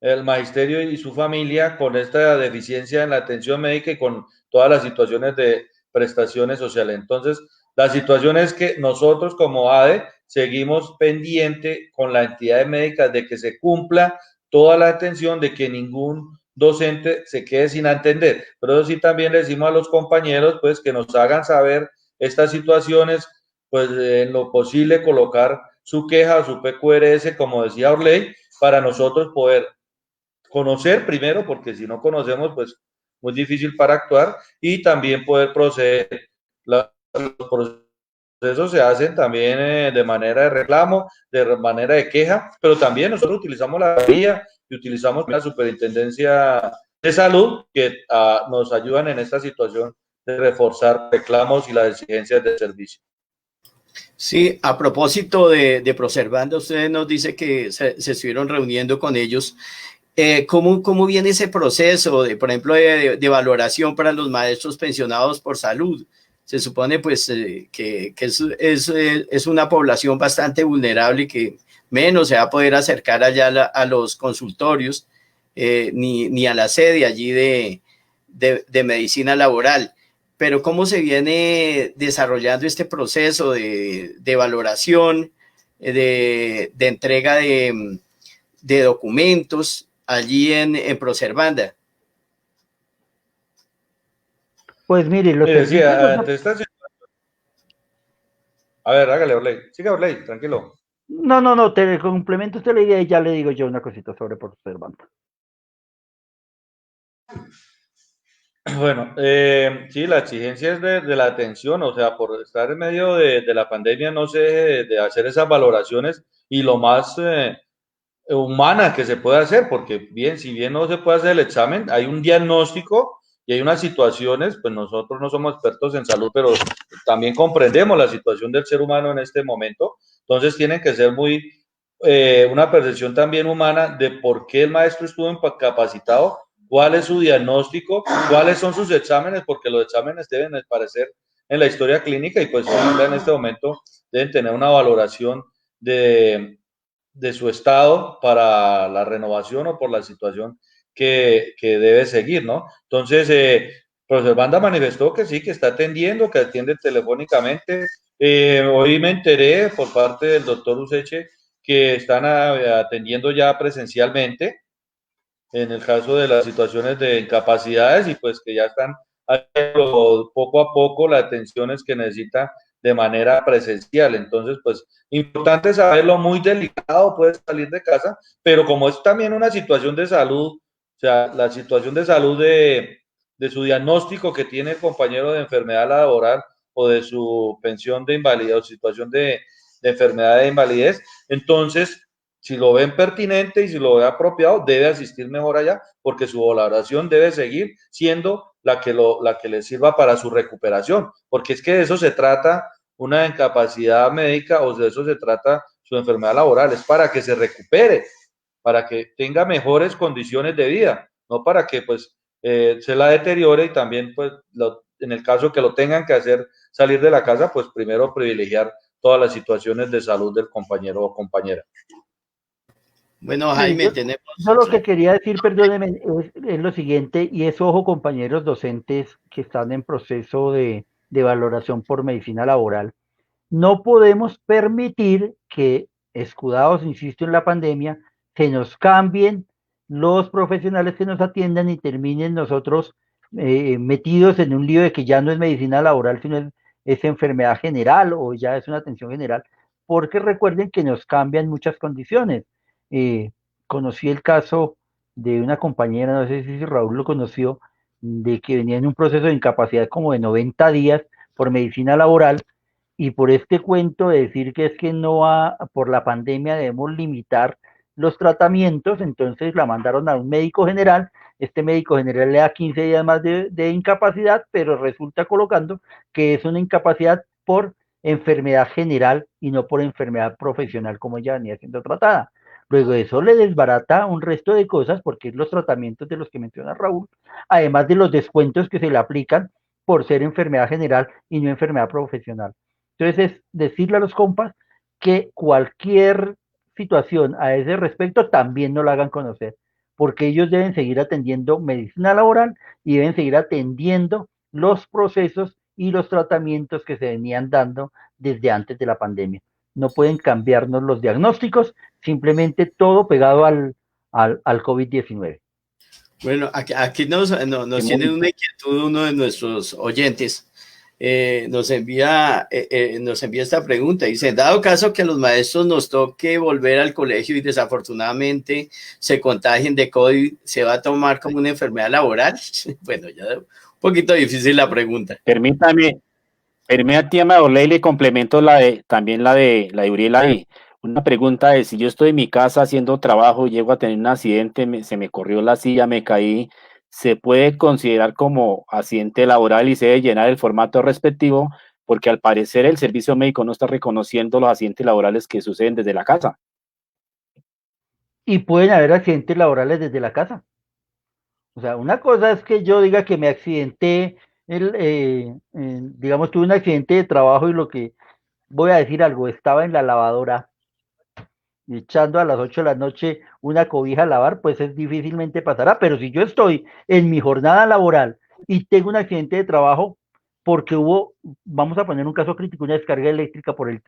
el magisterio y su familia con esta deficiencia en la atención médica y con todas las situaciones de prestaciones sociales. Entonces, la situación es que nosotros como ADE seguimos pendiente con la entidad médica de que se cumpla toda la atención, de que ningún docente se quede sin atender. Pero sí también le decimos a los compañeros pues que nos hagan saber estas situaciones, pues en lo posible colocar su queja o su PQRS, como decía Orley, para nosotros poder conocer primero, porque si no conocemos, pues muy difícil para actuar, y también poder proceder. Los procesos se hacen también de manera de reclamo, de manera de queja, pero también nosotros utilizamos la vía y utilizamos la Superintendencia de Salud, que nos ayudan en esta situación de reforzar reclamos y las exigencias de servicio. Sí, a propósito de Proservanda, usted nos dice que se estuvieron reuniendo con ellos. ¿Cómo viene ese proceso, por ejemplo, de valoración para los maestros pensionados por salud? Se supone pues que es una población bastante vulnerable y que menos se va a poder acercar allá a los consultorios ni a la sede allí de medicina laboral. Pero ¿cómo se viene desarrollando este proceso de valoración, de entrega de documentos allí en Proservanda? Pues mire, los Mire, sí, servicios... ante esta situación. A ver, hágale, Orley. Siga, Orley, tranquilo. No, te complemento usted la idea y ya le digo yo una cosita sobre Proservanda. Bueno, sí, la exigencia es de la atención, o sea, por estar en medio de la pandemia no se deje de hacer esas valoraciones y lo más humana que se puede hacer, porque bien, si bien no se puede hacer el examen, hay un diagnóstico y hay unas situaciones, pues nosotros no somos expertos en salud, pero también comprendemos la situación del ser humano en este momento, entonces tienen que ser muy, una percepción también humana de por qué el maestro estuvo incapacitado, cuál es su diagnóstico, cuáles son sus exámenes, porque los exámenes deben aparecer en la historia clínica y pues en este momento deben tener una valoración de su estado para la renovación o por la situación que debe seguir, ¿no? Entonces, profesor Banda manifestó que sí, que está atendiendo, que atiende telefónicamente. Hoy me enteré por parte del doctor Useche que están atendiendo ya presencialmente en el caso de las situaciones de incapacidades y pues que ya están haciendo poco a poco las atenciones que necesita de manera presencial. Entonces, pues, importante saberlo, muy delicado, puede salir de casa, pero como es también una situación de salud, o sea, la situación de salud de su diagnóstico que tiene el compañero de enfermedad laboral o de su pensión de invalidez o situación de enfermedad de invalidez, entonces si lo ven pertinente y si lo ve apropiado, debe asistir mejor allá, porque su valoración debe seguir siendo la que le sirva para su recuperación, porque es que de eso se trata una incapacidad médica o de eso se trata su enfermedad laboral, es para que se recupere, para que tenga mejores condiciones de vida, no para que pues se la deteriore y también pues en el caso que lo tengan que hacer salir de la casa, pues primero privilegiar todas las situaciones de salud del compañero o compañera. Bueno, Mire, Jaime, tenemos... yo lo que quería decir, perdónenme, es lo siguiente, y es ojo, compañeros docentes que están en proceso de valoración por medicina laboral. No podemos permitir que, escudados, insisto, en la pandemia, se nos cambien los profesionales que nos atiendan y terminen nosotros metidos en un lío de que ya no es medicina laboral, sino es enfermedad general o ya es una atención general, porque recuerden que nos cambian muchas condiciones. Eh, Conocí el caso de una compañera, no sé si Raúl lo conoció, de que venía en un proceso de incapacidad como de 90 días por medicina laboral y por este cuento de decir que es que no va, por la pandemia debemos limitar los tratamientos, entonces la mandaron a un médico general, este médico general le da 15 días más de incapacidad, pero resulta colocando que es una incapacidad por enfermedad general y no por enfermedad profesional como ya venía siendo tratada. Luego eso le desbarata un resto de cosas porque es los tratamientos de los que menciona Raúl, además de los descuentos que se le aplican por ser enfermedad general y no enfermedad profesional. Entonces es decirle a los compas que cualquier situación a ese respecto también no la hagan conocer, porque ellos deben seguir atendiendo medicina laboral y deben seguir atendiendo los procesos y los tratamientos que se venían dando desde antes de la pandemia. No pueden cambiarnos los diagnósticos, simplemente todo pegado al COVID-19. Bueno, aquí nos tiene una inquietud uno de nuestros oyentes. Nos envía esta pregunta. Dice, dado caso que a los maestros nos toque volver al colegio y desafortunadamente se contagien de COVID, ¿se va a tomar como una enfermedad laboral? Bueno, ya un poquito difícil la pregunta. Permítame, tema de Orley, le complemento también la de Uriel ahí. Una pregunta es, si yo estoy en mi casa haciendo trabajo, llego a tener un accidente, se me corrió la silla, me caí, ¿se puede considerar como accidente laboral y se debe llenar el formato respectivo? Porque al parecer el servicio médico no está reconociendo los accidentes laborales que suceden desde la casa. y pueden haber accidentes laborales desde la casa. O sea, una cosa es que yo diga que me accidenté, digamos, tuve un accidente de trabajo y lo que voy a decir algo, estaba en la lavadora y echando a las 8 de la noche una cobija a lavar, pues es difícilmente pasará. Pero si yo estoy en mi jornada laboral y tengo un accidente de trabajo porque hubo, vamos a poner un caso crítico, una descarga eléctrica por el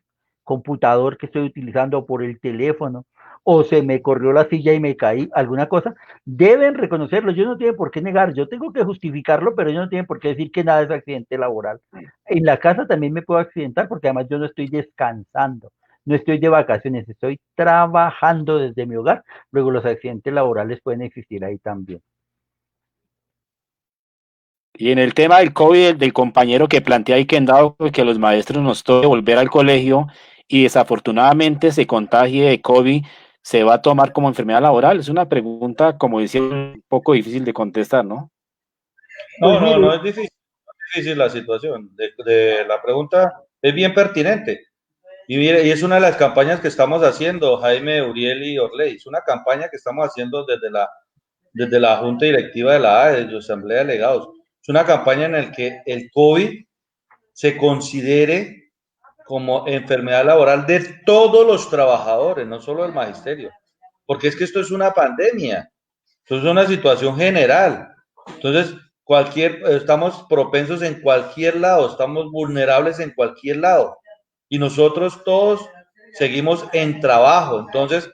computador que estoy utilizando o por el teléfono, o se me corrió la silla y me caí, alguna cosa, deben reconocerlo. Yo no tienen por qué negar, yo tengo que justificarlo, pero ellos no tienen por qué decir que nada es accidente laboral. En la casa también me puedo accidentar porque además yo no estoy descansando, no estoy de vacaciones, estoy trabajando desde mi hogar. Luego los accidentes laborales pueden existir ahí también. Y en el tema del COVID, del compañero que plantea ahí que en dado que los maestros nos toque volver al colegio y desafortunadamente se contagie de COVID, ¿se va a tomar como enfermedad laboral? Es una pregunta, como decía, un poco difícil de contestar, ¿no? Pues No mire, es difícil la situación. La pregunta es bien pertinente. Y mire, y es una de las campañas que estamos haciendo, Jaime, Uriel y Orley. Es una campaña que estamos haciendo desde la Junta Directiva de la AE, de la Asamblea de Delegados. Es una campaña en la que el COVID se considere como enfermedad laboral de todos los trabajadores, no solo del magisterio. Porque es que esto es una pandemia, esto es una situación general. Entonces, estamos propensos en cualquier lado, estamos vulnerables en cualquier lado. Y nosotros todos seguimos en trabajo. Entonces,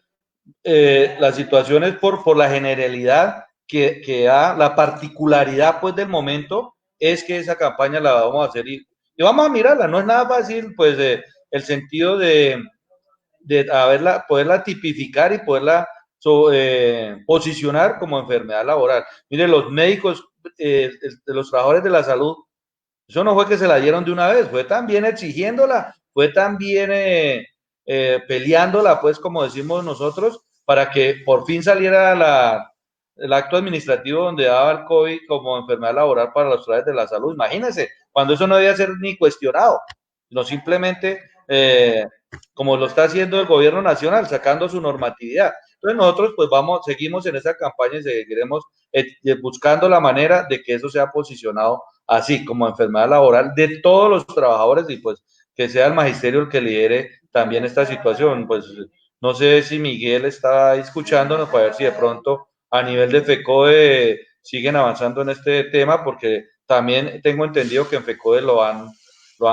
la situación es por la generalidad que da, la particularidad pues del momento es que esa campaña la vamos a hacer y vamos a mirarla. No es nada fácil, pues, el sentido de poderla tipificar y poderla posicionar como enfermedad laboral. Mire, los médicos, los trabajadores de la salud, eso no fue que se la dieron de una vez, fue también exigiéndola, fue también peleándola, pues como decimos nosotros, para que por fin saliera el acto administrativo donde daba el COVID como enfermedad laboral para los trabajadores de la salud. Imagínense, cuando eso no debía ser ni cuestionado, sino simplemente como lo está haciendo el gobierno nacional, sacando su normatividad. Entonces nosotros pues seguimos en esa campaña y seguiremos buscando la manera de que eso sea posicionado así como enfermedad laboral de todos los trabajadores y pues que sea el magisterio el que lidere también esta situación. Pues no sé si Miguel está escuchándonos para ver si de pronto a nivel de FECODE siguen avanzando en este tema, porque también tengo entendido que en FECODE lo han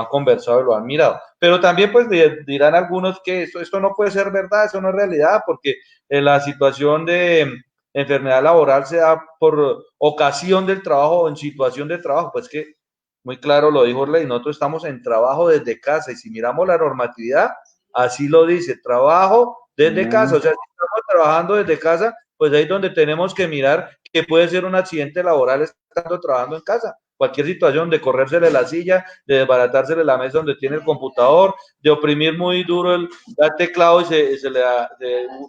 conversado y lo han mirado. Pero también pues dirán algunos que esto no puede ser verdad, eso no es realidad, porque la situación de enfermedad laboral se da por ocasión del trabajo o en situación de trabajo, pues que muy claro lo dijo Orley, nosotros estamos en trabajo desde casa y si miramos la normatividad, así lo dice, trabajo desde casa, o sea, si estamos trabajando desde casa, pues ahí es donde tenemos que mirar que puede ser un accidente laboral estando trabajando en casa. Cualquier situación de corrérsele la silla, de desbaratársele la mesa donde tiene el computador, de oprimir muy duro el teclado y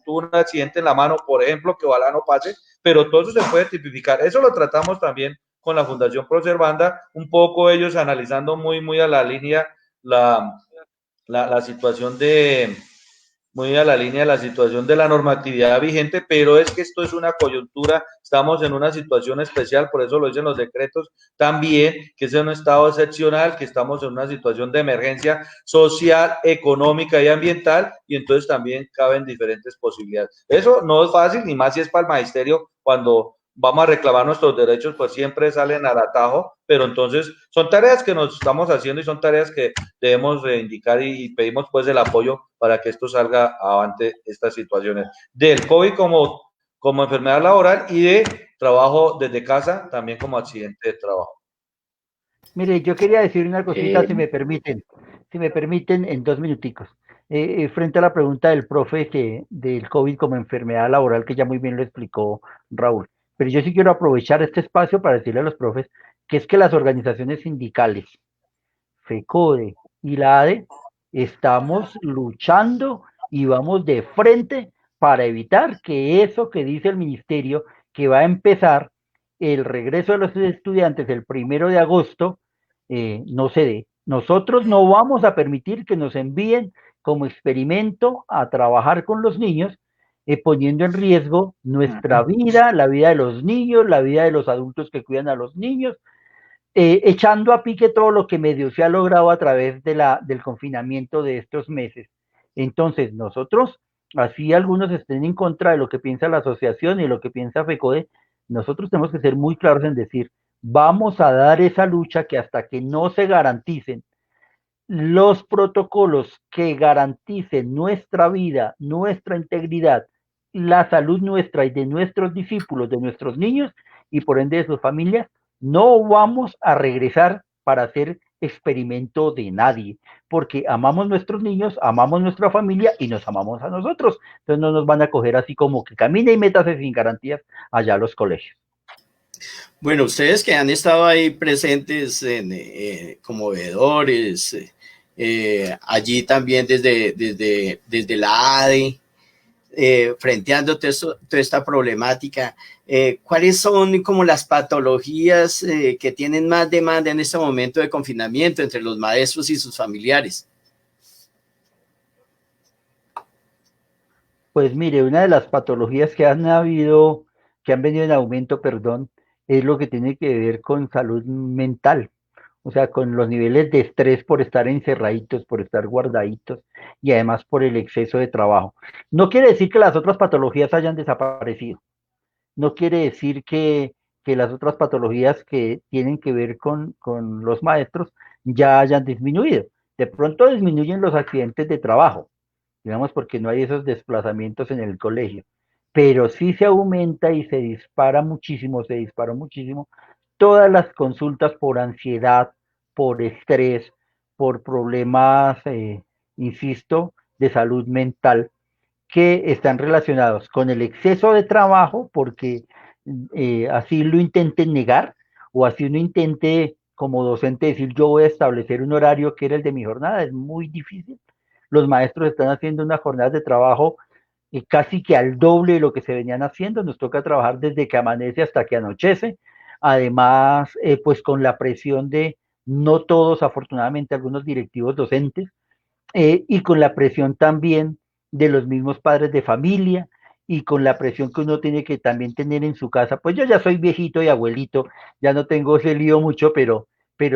tuvo un accidente en la mano, por ejemplo, que ojalá no pase, pero todo eso se puede tipificar. Eso lo tratamos también con la Fundación Proservanda, un poco ellos analizando muy a la línea la situación muy a la línea de la situación de la normatividad vigente, pero es que esto es una coyuntura, estamos en una situación especial, por eso lo dicen los decretos también, que es un estado excepcional, que estamos en una situación de emergencia social, económica y ambiental, y entonces también caben diferentes posibilidades. Eso no es fácil, ni más si es para el magisterio, cuando vamos a reclamar nuestros derechos, pues siempre salen al atajo, pero entonces son tareas que nos estamos haciendo y son tareas que debemos reivindicar y pedimos pues el apoyo para que esto salga avante estas situaciones del COVID como enfermedad laboral y de trabajo desde casa también como accidente de trabajo. mire, yo quería decir una cosita, si me permiten, en 2 minuticos. Frente a la pregunta del profe del COVID como enfermedad laboral, que ya muy bien lo explicó Raúl. Pero yo sí quiero aprovechar este espacio para decirle a los profes que es que las organizaciones sindicales, FECODE y la ADE, estamos luchando y vamos de frente para evitar que eso que dice el ministerio, que va a empezar el regreso de los estudiantes el 1 de agosto, no se dé. Nosotros no vamos a permitir que nos envíen como experimento a trabajar con los niños poniendo en riesgo nuestra vida, la vida de los niños, la vida de los adultos que cuidan a los niños, echando a pique todo lo que medio se ha logrado a través del confinamiento de estos meses. Entonces, nosotros, así algunos estén en contra de lo que piensa la asociación y lo que piensa FECODE, nosotros tenemos que ser muy claros en decir, vamos a dar esa lucha que hasta que no se garanticen los protocolos que garanticen nuestra vida, nuestra integridad, la salud nuestra y de nuestros discípulos, de nuestros niños y por ende de sus familias, no vamos a regresar para hacer experimento de nadie, porque amamos nuestros niños, amamos nuestra familia y nos amamos a nosotros. Entonces no nos van a coger así como que camine y métase sin garantías allá a los colegios. Bueno, ustedes que han estado ahí presentes como veedores, allí también desde la ADE, frenteando toda esta problemática, ¿cuáles son como las patologías que tienen más demanda en este momento de confinamiento entre los maestros y sus familiares? Pues mire, una de las patologías que han venido en aumento, perdón, es lo que tiene que ver con salud mental, o sea, con los niveles de estrés por estar encerraditos, por estar guardaditos y además por el exceso de trabajo. No quiere decir que las otras patologías hayan desaparecido, no quiere decir que las otras patologías que tienen que ver con los maestros ya hayan disminuido. De pronto disminuyen los accidentes de trabajo, digamos, porque no hay esos desplazamientos en el colegio, pero sí se aumenta y se disparó muchísimo todas las consultas por ansiedad, por estrés, por problemas, insisto, de salud mental, que están relacionados con el exceso de trabajo, porque así lo intenten negar, o así uno intente como docente decir yo voy a establecer un horario que era el de mi jornada, es muy difícil. Los maestros están haciendo unas jornadas de trabajo casi que al doble de lo que se venían haciendo, nos toca trabajar desde que amanece hasta que anochece, además pues con la presión de no todos, afortunadamente algunos directivos docentes, y con la presión también de los mismos padres de familia y con la presión que uno tiene que también tener en su casa. Pues yo ya soy viejito y abuelito, ya no tengo ese lío mucho, pero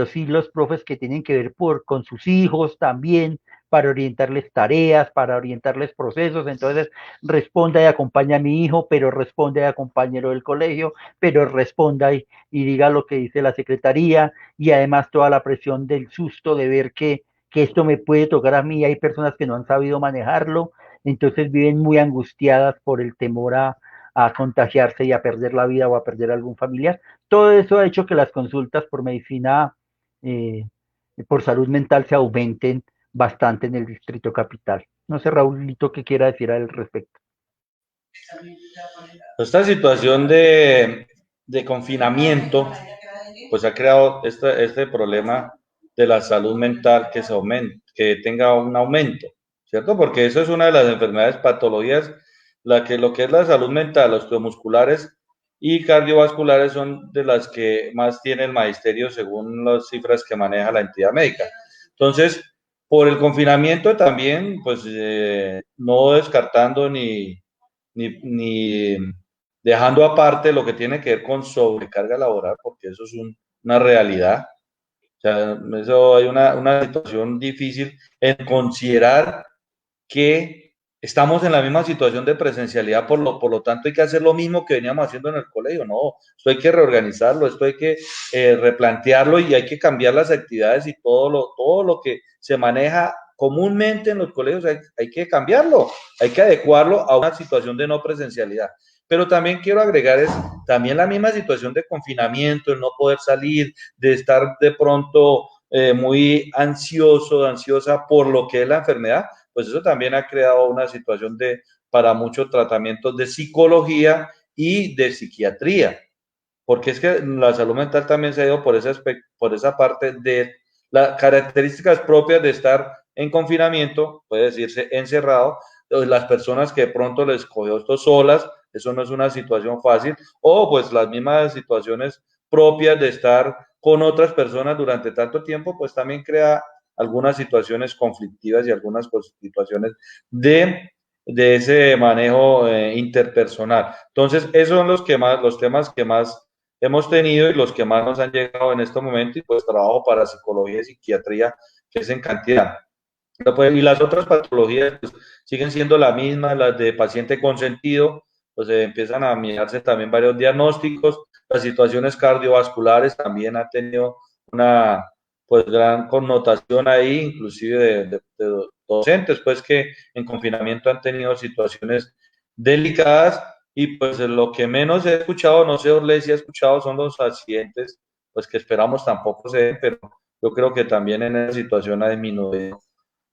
sí los profes que tienen que ver con sus hijos también, para orientarles tareas, para orientarles procesos. Entonces, responda y acompaña a mi hijo, pero responde al compañero del colegio, pero responda y diga lo que dice la secretaría, y además toda la presión del susto de ver que esto me puede tocar a mí. Hay personas que no han sabido manejarlo, entonces viven muy angustiadas por el temor a contagiarse y a perder la vida o a perder algún familiar. Todo eso ha hecho que las consultas por medicina, por salud mental se aumenten bastante en el Distrito Capital. No sé, Raúlito, qué quiera decir al respecto. Esta situación de confinamiento, pues ha creado este problema de la salud mental que que tenga un aumento, ¿cierto? Porque eso es una de las enfermedades, patologías, lo que es la salud mental, osteomusculares y cardiovasculares son de las que más tiene el magisterio según las cifras que maneja la entidad médica. Entonces, por el confinamiento también, pues no descartando ni dejando aparte lo que tiene que ver con sobrecarga laboral, porque eso es una realidad. O sea, eso hay una situación difícil en considerar que estamos en la misma situación de presencialidad, por lo tanto hay que hacer lo mismo que veníamos haciendo en el colegio. No, esto hay que reorganizarlo, esto hay que replantearlo y hay que cambiar las actividades y todo lo que se maneja comúnmente en los colegios hay que cambiarlo, hay que adecuarlo a una situación de no presencialidad. Pero también quiero agregar es también la misma situación de confinamiento, el no poder salir, de estar de pronto muy ansiosa por lo que es la enfermedad, pues eso también ha creado una situación para muchos tratamientos de psicología y de psiquiatría, porque es que la salud mental también se ha ido por esa parte de las características propias de estar en confinamiento, puede decirse encerrado, las personas que de pronto les cogió esto solas, eso no es una situación fácil, o pues las mismas situaciones propias de estar con otras personas durante tanto tiempo, pues también crea algunas situaciones conflictivas y algunas situaciones de de ese manejo interpersonal. Entonces, esos son los temas que más hemos tenido y los que más nos han llegado en este momento, y pues trabajo para psicología y psiquiatría, que es en cantidad. Y las otras patologías pues, siguen siendo las mismas, las de paciente consentido, pues empiezan a mirarse también varios diagnósticos. Las situaciones cardiovasculares también han tenido una pues gran connotación ahí, inclusive de docentes, pues que en confinamiento han tenido situaciones delicadas, y pues lo que menos he escuchado, no sé, Orley, si ha escuchado, son los accidentes, pues que esperamos tampoco se den, pero yo creo que también en esa situación ha disminuido,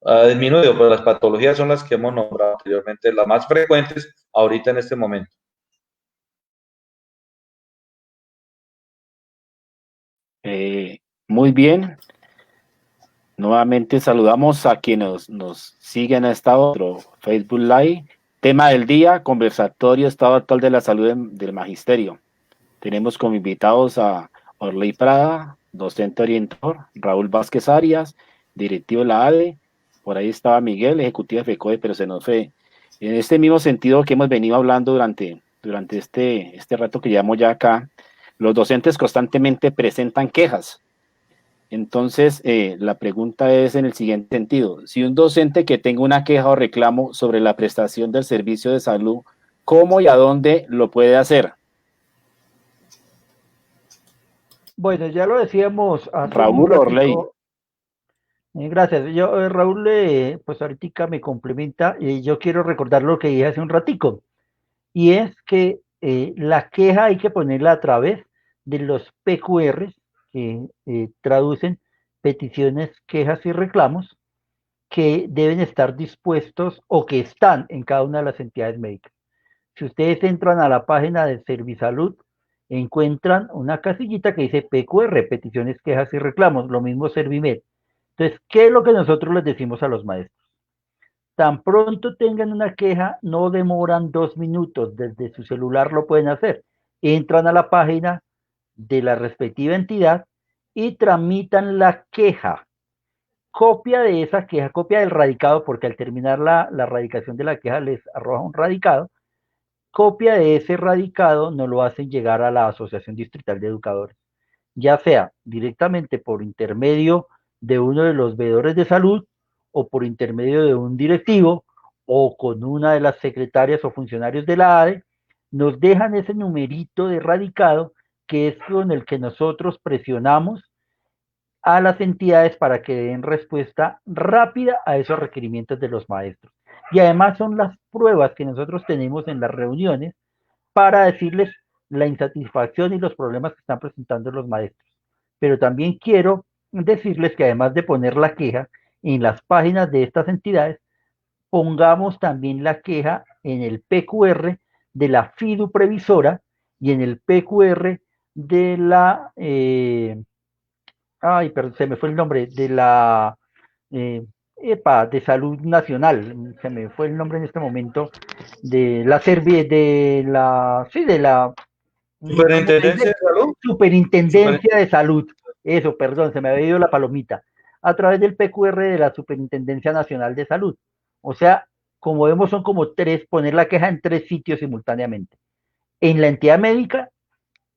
pero las patologías son las que hemos nombrado anteriormente, las más frecuentes ahorita en este momento. Muy bien. Nuevamente saludamos a quienes nos siguen a esta otro Facebook Live. Tema del día, conversatorio estado actual de la salud del magisterio. Tenemos como invitados a Orley Prada, docente orientador, Raúl Vázquez Arias, directivo de la ADE, por ahí estaba Miguel, ejecutivo de FECODE, pero se nos fue. En este mismo sentido que hemos venido hablando durante este rato que llevamos ya acá, los docentes constantemente presentan quejas. Entonces, la pregunta es en el siguiente sentido. Si un docente que tenga una queja o reclamo sobre la prestación del servicio de salud, ¿cómo y a dónde lo puede hacer? Bueno, ya lo decíamos hace un Raúl Orley. ratico. Gracias. Raúl, pues ahorita me complementa y yo quiero recordar lo que dije hace un ratico. Y es que la queja hay que ponerla a través de los PQR, que traducen peticiones, quejas y reclamos, que deben estar dispuestos o que están en cada una de las entidades médicas. Si ustedes entran a la página de Servisalud, encuentran una casillita que dice PQR, peticiones, quejas y reclamos, lo mismo Servimed. Entonces, ¿qué es lo que nosotros les decimos a los maestros? Tan pronto tengan una queja, no demoran 2 minutos, desde su celular lo pueden hacer. Entran a la página de la respectiva entidad y tramitan la queja. Copia de esa queja, copia del radicado, porque al terminar la radicación de la queja les arroja un radicado. Copia de ese radicado nos lo hacen llegar a la Asociación Distrital de Educadores, ya sea directamente por intermedio de uno de los veedores de salud o por intermedio de un directivo o con una de las secretarias o funcionarios de la ADE, nos dejan ese numerito de radicado que es con el que nosotros presionamos a las entidades para que den respuesta rápida a esos requerimientos de los maestros. Y además son las pruebas que nosotros tenemos en las reuniones para decirles la insatisfacción y los problemas que están presentando los maestros. Pero también quiero decirles que además de poner la queja en las páginas de estas entidades, pongamos también la queja en el PQR de la FIDU previsora y en el PQR de la perdón, se me fue el nombre, de la de Salud Nacional, se me fue el nombre en este momento, de la Superintendencia de Salud. Superintendencia de Salud, eso, perdón, se me había ido la palomita, a través del PQR de la Superintendencia Nacional de Salud. O sea, como vemos, son como poner la queja en 3 sitios simultáneamente. En la entidad médica,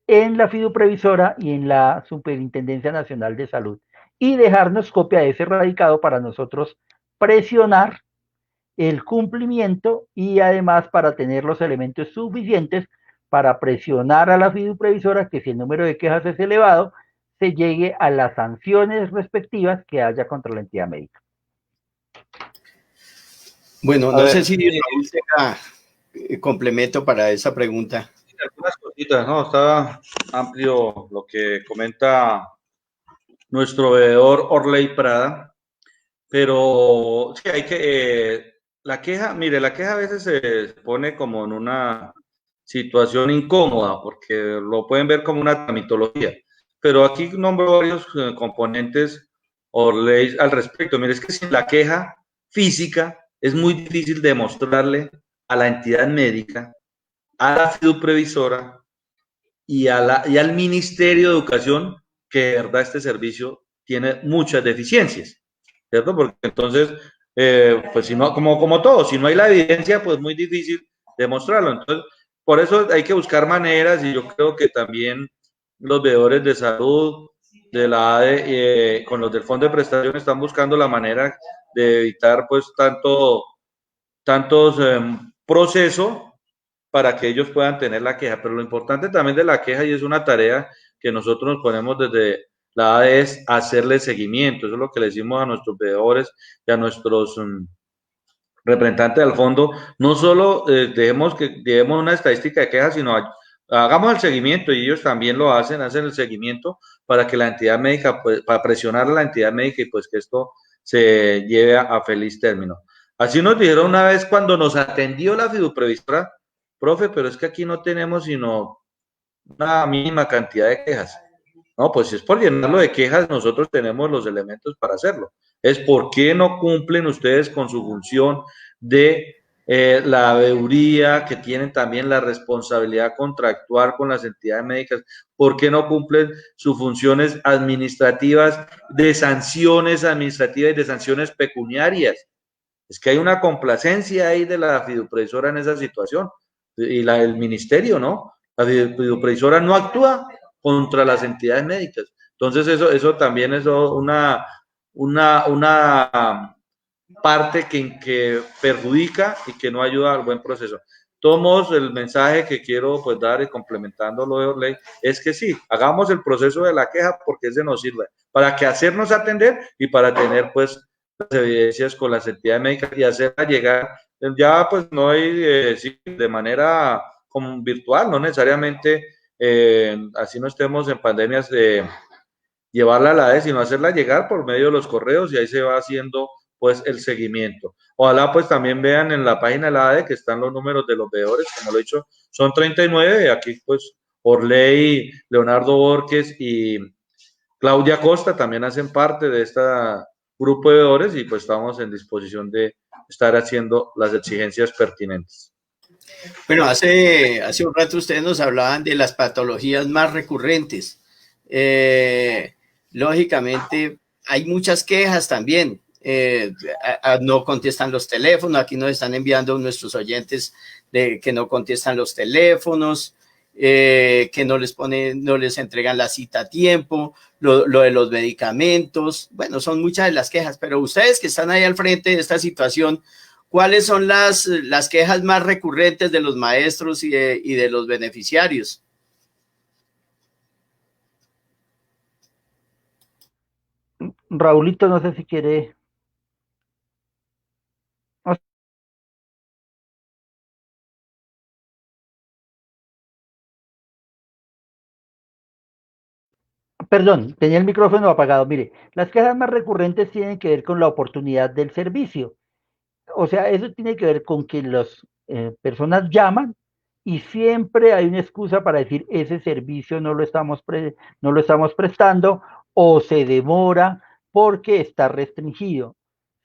en la FIDU previsora y en la Superintendencia Nacional de Salud. Y dejarnos copia de ese radicado para nosotros presionar el cumplimiento y además para tener los elementos suficientes para presionar a la FIDU previsora que si el número de quejas es elevado, se llegue a las sanciones respectivas que haya contra la entidad médica. Bueno, no sé si tenga complemento para esa pregunta. Algunas cositas, ¿no? Está amplio lo que comenta nuestro veedor Orley Prada, pero sí hay que, la queja a veces se pone como en una situación incómoda, porque lo pueden ver como una tramitología, pero aquí nombro varios componentes Orley al respecto. Mire, es que sin la queja física es muy difícil demostrarle a la entidad médica, a la FIDU previsora y al Ministerio de Educación que de verdad este servicio tiene muchas deficiencias, ¿cierto? Porque entonces pues si no, como todo, si no hay la evidencia, pues muy difícil demostrarlo. Entonces, por eso hay que buscar maneras y yo creo que también los veedores de salud de la ADE con los del Fondo de Prestación están buscando la manera de evitar pues tantos procesos para que ellos puedan tener la queja. Pero lo importante también de la queja, y es una tarea que nosotros nos ponemos desde la ADE, es hacerle seguimiento. Eso es lo que le decimos a nuestros veedores y a nuestros representantes del fondo. No solo dejemos una estadística de quejas, sino hagamos el seguimiento, y ellos también lo hacen el seguimiento para que la entidad médica, pues, para presionar a la entidad médica y pues que esto se lleve a feliz término. Así nos dijeron una vez cuando nos atendió la fiduprevisora: profe, pero es que aquí no tenemos sino una mínima cantidad de quejas. No, pues si es por llenarlo de quejas, nosotros tenemos los elementos para hacerlo. Es por qué no cumplen ustedes con su función de la veeduría, que tienen también la responsabilidad contractual con las entidades médicas. ¿Por qué no cumplen sus funciones administrativas, de sanciones administrativas y de sanciones pecuniarias? Es que hay una complacencia ahí de la fiduprevisora en esa situación, y el ministerio, ¿no? La fiduprevisora no actúa contra las entidades médicas. Entonces eso también es una parte que perjudica y que no ayuda al buen proceso. Todos modos, el mensaje que quiero pues dar, y complementando lo de Orley, es que sí, hagamos el proceso de la queja, porque ese nos sirve para que hacernos atender y para tener pues las evidencias con las entidades médicas y hacerla llegar. Ya pues no hay, sí, de manera como virtual, no necesariamente así no estemos en pandemias, llevarla a la ADE, sino hacerla llegar por medio de los correos, y ahí se va haciendo pues el seguimiento. Ojalá pues también vean en la página de la ADE que están los números de los veedores, como lo he dicho, son 39, aquí pues Orley, Leonardo Borges y Claudia Costa también hacen parte de este grupo de veedores, y pues estamos en disposición de estar haciendo las exigencias pertinentes. Bueno, hace un rato ustedes nos hablaban de las patologías más recurrentes. Lógicamente, hay muchas quejas también. No contestan los teléfonos. Aquí nos están enviando nuestros oyentes de que no contestan los teléfonos, que no les entregan la cita a tiempo, lo de los medicamentos. Bueno, son muchas de las quejas, pero ustedes que están ahí al frente de esta situación, ¿cuáles son las quejas más recurrentes de los maestros y de los beneficiarios? Raulito, no sé si quiere. Perdón, tenía el micrófono apagado. Mire, las quejas más recurrentes tienen que ver con la oportunidad del servicio. O sea, eso tiene que ver con que las personas llaman y siempre hay una excusa para decir ese servicio no lo estamos prestando, o se demora porque está restringido.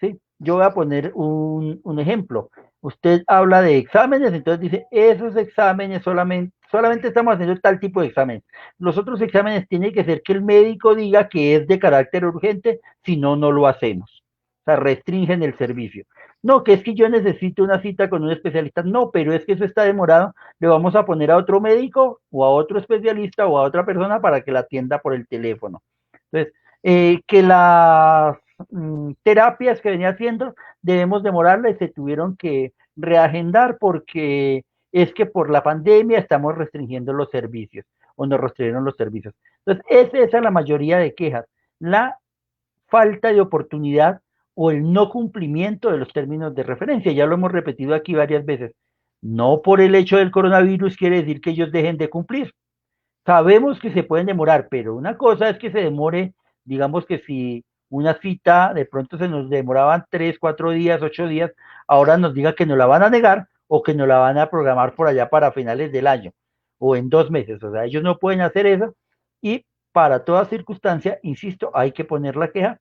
¿Sí? Yo voy a poner un ejemplo. Usted habla de exámenes, entonces dice, esos exámenes solamente estamos haciendo tal tipo de examen. Los otros exámenes tiene que ser que el médico diga que es de carácter urgente, si no, no lo hacemos. O sea, restringen el servicio. No, que es que yo necesito una cita con un especialista. No, pero es que eso está demorado. Le vamos a poner a otro médico o a otro especialista o a otra persona para que la atienda por el teléfono. Entonces, que las terapias que venía haciendo debemos demorarla y se tuvieron que reagendar porque es que por la pandemia estamos restringiendo los servicios o nos restringieron los servicios. Entonces, esa es la mayoría de quejas. La falta de oportunidad o el no cumplimiento de los términos de referencia. Ya lo hemos repetido aquí varias veces. No por el hecho del coronavirus quiere decir que ellos dejen de cumplir. Sabemos que se pueden demorar, pero una cosa es que se demore, digamos que si una cita de pronto se nos demoraban 3, 4 días, 8 días, ahora nos diga que nos la van a negar o que nos la van a programar por allá para finales del año o en 2 meses. O sea, ellos no pueden hacer eso, y para toda circunstancia, insisto, hay que poner la queja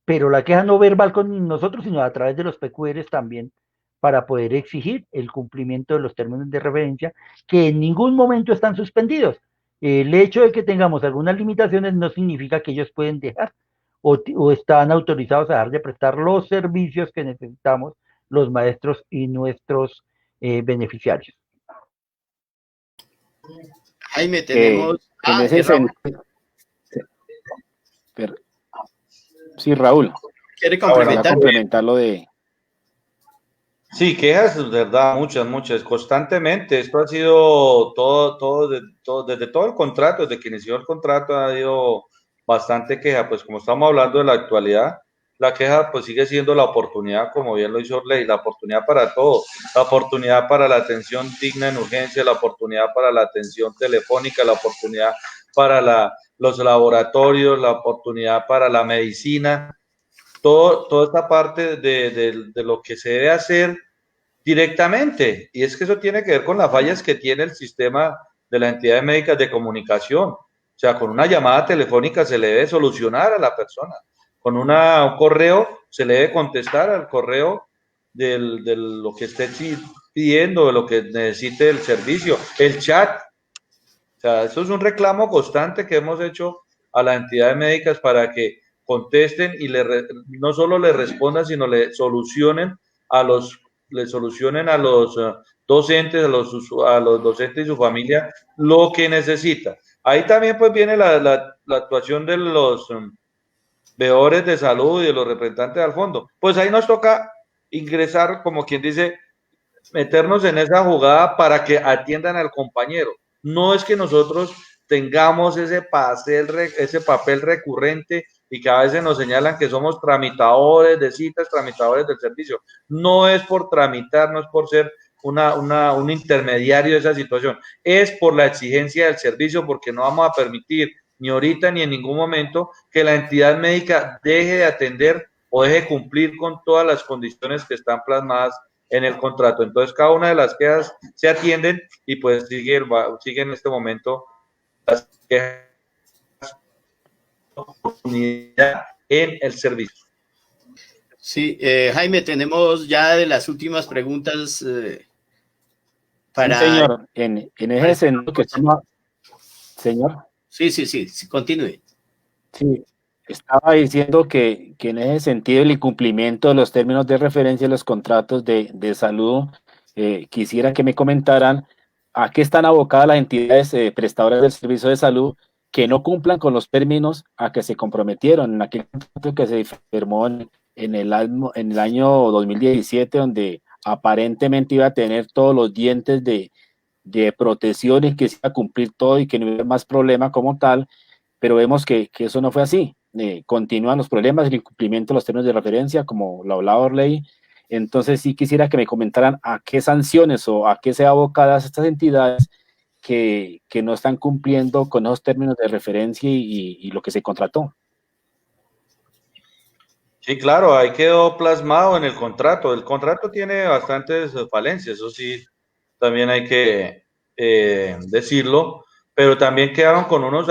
pero la queja no verbal con nosotros, sino a través de los PQRs también, para poder exigir el cumplimiento de los términos de referencia, que en ningún momento están suspendidos. El hecho de que tengamos algunas limitaciones no significa que ellos pueden dejar o están autorizados a dejar de prestar los servicios que necesitamos los maestros y nuestros beneficiarios. Jaime, tenemos... en ese Raúl, sentido, sí, Raúl, ¿quiere para complementar? complementar lo de... Sí, quejas, de verdad, muchas, constantemente. Esto ha sido desde todo el contrato, desde que inició el contrato ha habido bastante queja. Pues como estamos hablando de la actualidad, la queja pues sigue siendo la oportunidad, como bien lo hizo Orley, la oportunidad para todo, la oportunidad para la atención digna en urgencia, la oportunidad para la atención telefónica, la oportunidad para los laboratorios, la oportunidad para la medicina. Toda esta parte de lo que se debe hacer directamente, y es que eso tiene que ver con las fallas que tiene el sistema de las entidades médicas de comunicación. O sea, con una llamada telefónica se le debe solucionar a la persona, con un correo se le debe contestar al correo de lo que esté pidiendo, de lo que necesite el servicio, el chat. O sea, eso es un reclamo constante que hemos hecho a las entidades médicas para que contesten y no solo le respondan, sino le solucionen a los docentes, a los docentes y su familia lo que necesita. Ahí también pues viene la actuación de los veedores de salud y de los representantes al fondo. Pues ahí nos toca ingresar, como quien dice, meternos en esa jugada para que atiendan al compañero. No es que nosotros tengamos ese papel recurrente y que a veces nos señalan que somos tramitadores de citas, tramitadores del servicio. No es por tramitar, no es por ser un intermediario de esa situación, es por la exigencia del servicio, porque no vamos a permitir ni ahorita ni en ningún momento que la entidad médica deje de atender o deje de cumplir con todas las condiciones que están plasmadas en el contrato. Entonces, cada una de las quejas se atienden y pues sigue en este momento las quejas en el servicio. Sí, Jaime, tenemos ya de las últimas preguntas para... Sí, señor, en ese sentido que estamos... Señor. Sí, continúe. Sí, estaba diciendo que en ese sentido el incumplimiento de los términos de referencia de los contratos de salud, quisiera que me comentaran a qué están abocadas las entidades prestadoras del servicio de salud que no cumplan con los términos a que se comprometieron en aquel contrato que se firmó en el año 2017, donde aparentemente iba a tener todos los dientes de protecciones, que se iba a cumplir todo y que no hubiera más problema como tal, pero vemos que eso no fue así. Continúan los problemas, el incumplimiento de los términos de referencia, como lo hablaba Orley. Entonces sí quisiera que me comentaran a qué sanciones o a qué se abocadas estas entidades que no están cumpliendo con esos términos de referencia y lo que se contrató. Sí, claro, ahí quedó plasmado en el contrato. El contrato tiene bastantes falencias, eso sí, también hay que decirlo, pero también quedaron con unos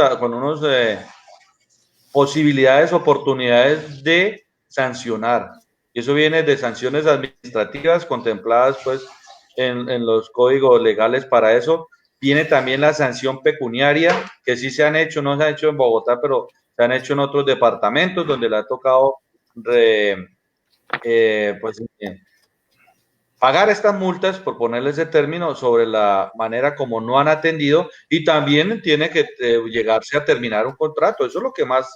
posibilidades, oportunidades de sancionar. Y eso viene de sanciones administrativas contempladas pues en los códigos legales para eso. Viene también la sanción pecuniaria, que sí se han hecho, no se han hecho en Bogotá, pero se han hecho en otros departamentos donde le ha tocado pagar estas multas, por ponerle ese término, sobre la manera como no han atendido, y también tiene que llegarse a terminar un contrato. Eso es lo que más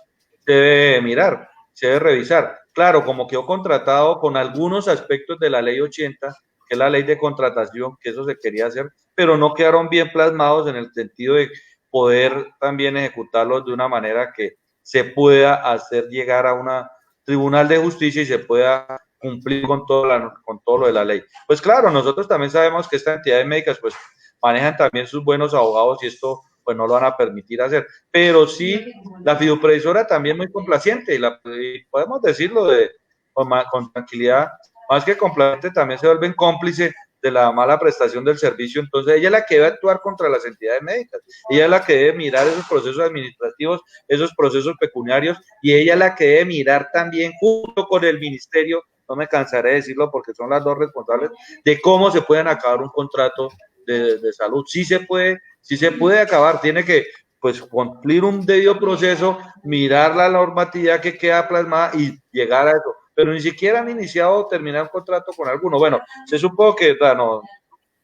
se debe mirar, se debe revisar. Claro, como quedó contratado con algunos aspectos de la ley 80, que es la ley de contratación, que eso se quería hacer, pero no quedaron bien plasmados en el sentido de poder también ejecutarlos de una manera que se pueda hacer llegar a una tribunal de justicia y se pueda cumplir con todo lo de la ley. Pues claro, nosotros también sabemos que estas entidades médicas pues manejan también sus buenos abogados y esto pues no lo van a permitir hacer, pero sí la fiduprevisora también muy complaciente y podemos decirlo con tranquilidad, más que complaciente también se vuelven cómplice de la mala prestación del servicio. Entonces ella es la que debe actuar contra las entidades médicas, ella es la que debe mirar esos procesos administrativos, esos procesos pecuniarios, y ella es la que debe mirar también junto con el ministerio, no me cansaré de decirlo porque son las dos responsables, de cómo se pueden acabar un contrato de salud. Sí se puede acabar, tiene que pues cumplir un debido proceso, mirar la normatividad que queda plasmada y llegar a eso, pero ni siquiera han iniciado o terminado un contrato con alguno. Bueno, se supo que, no,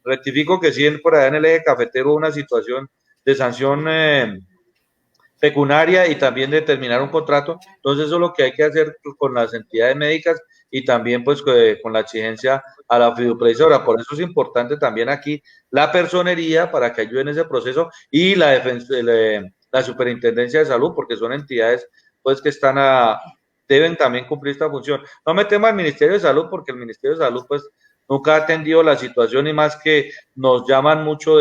rectifico que sí, por allá en el eje cafetero una situación de sanción pecuniaria y también de terminar un contrato. Entonces eso es lo que hay que hacer con las entidades médicas y también pues con la exigencia a la fiduprevisora. Por eso es importante también aquí la personería para que ayude en ese proceso y la superintendencia de salud, porque son entidades pues que deben también cumplir esta función. No metemos al Ministerio de Salud porque el Ministerio de Salud pues nunca ha atendido la situación y más que nos llaman mucho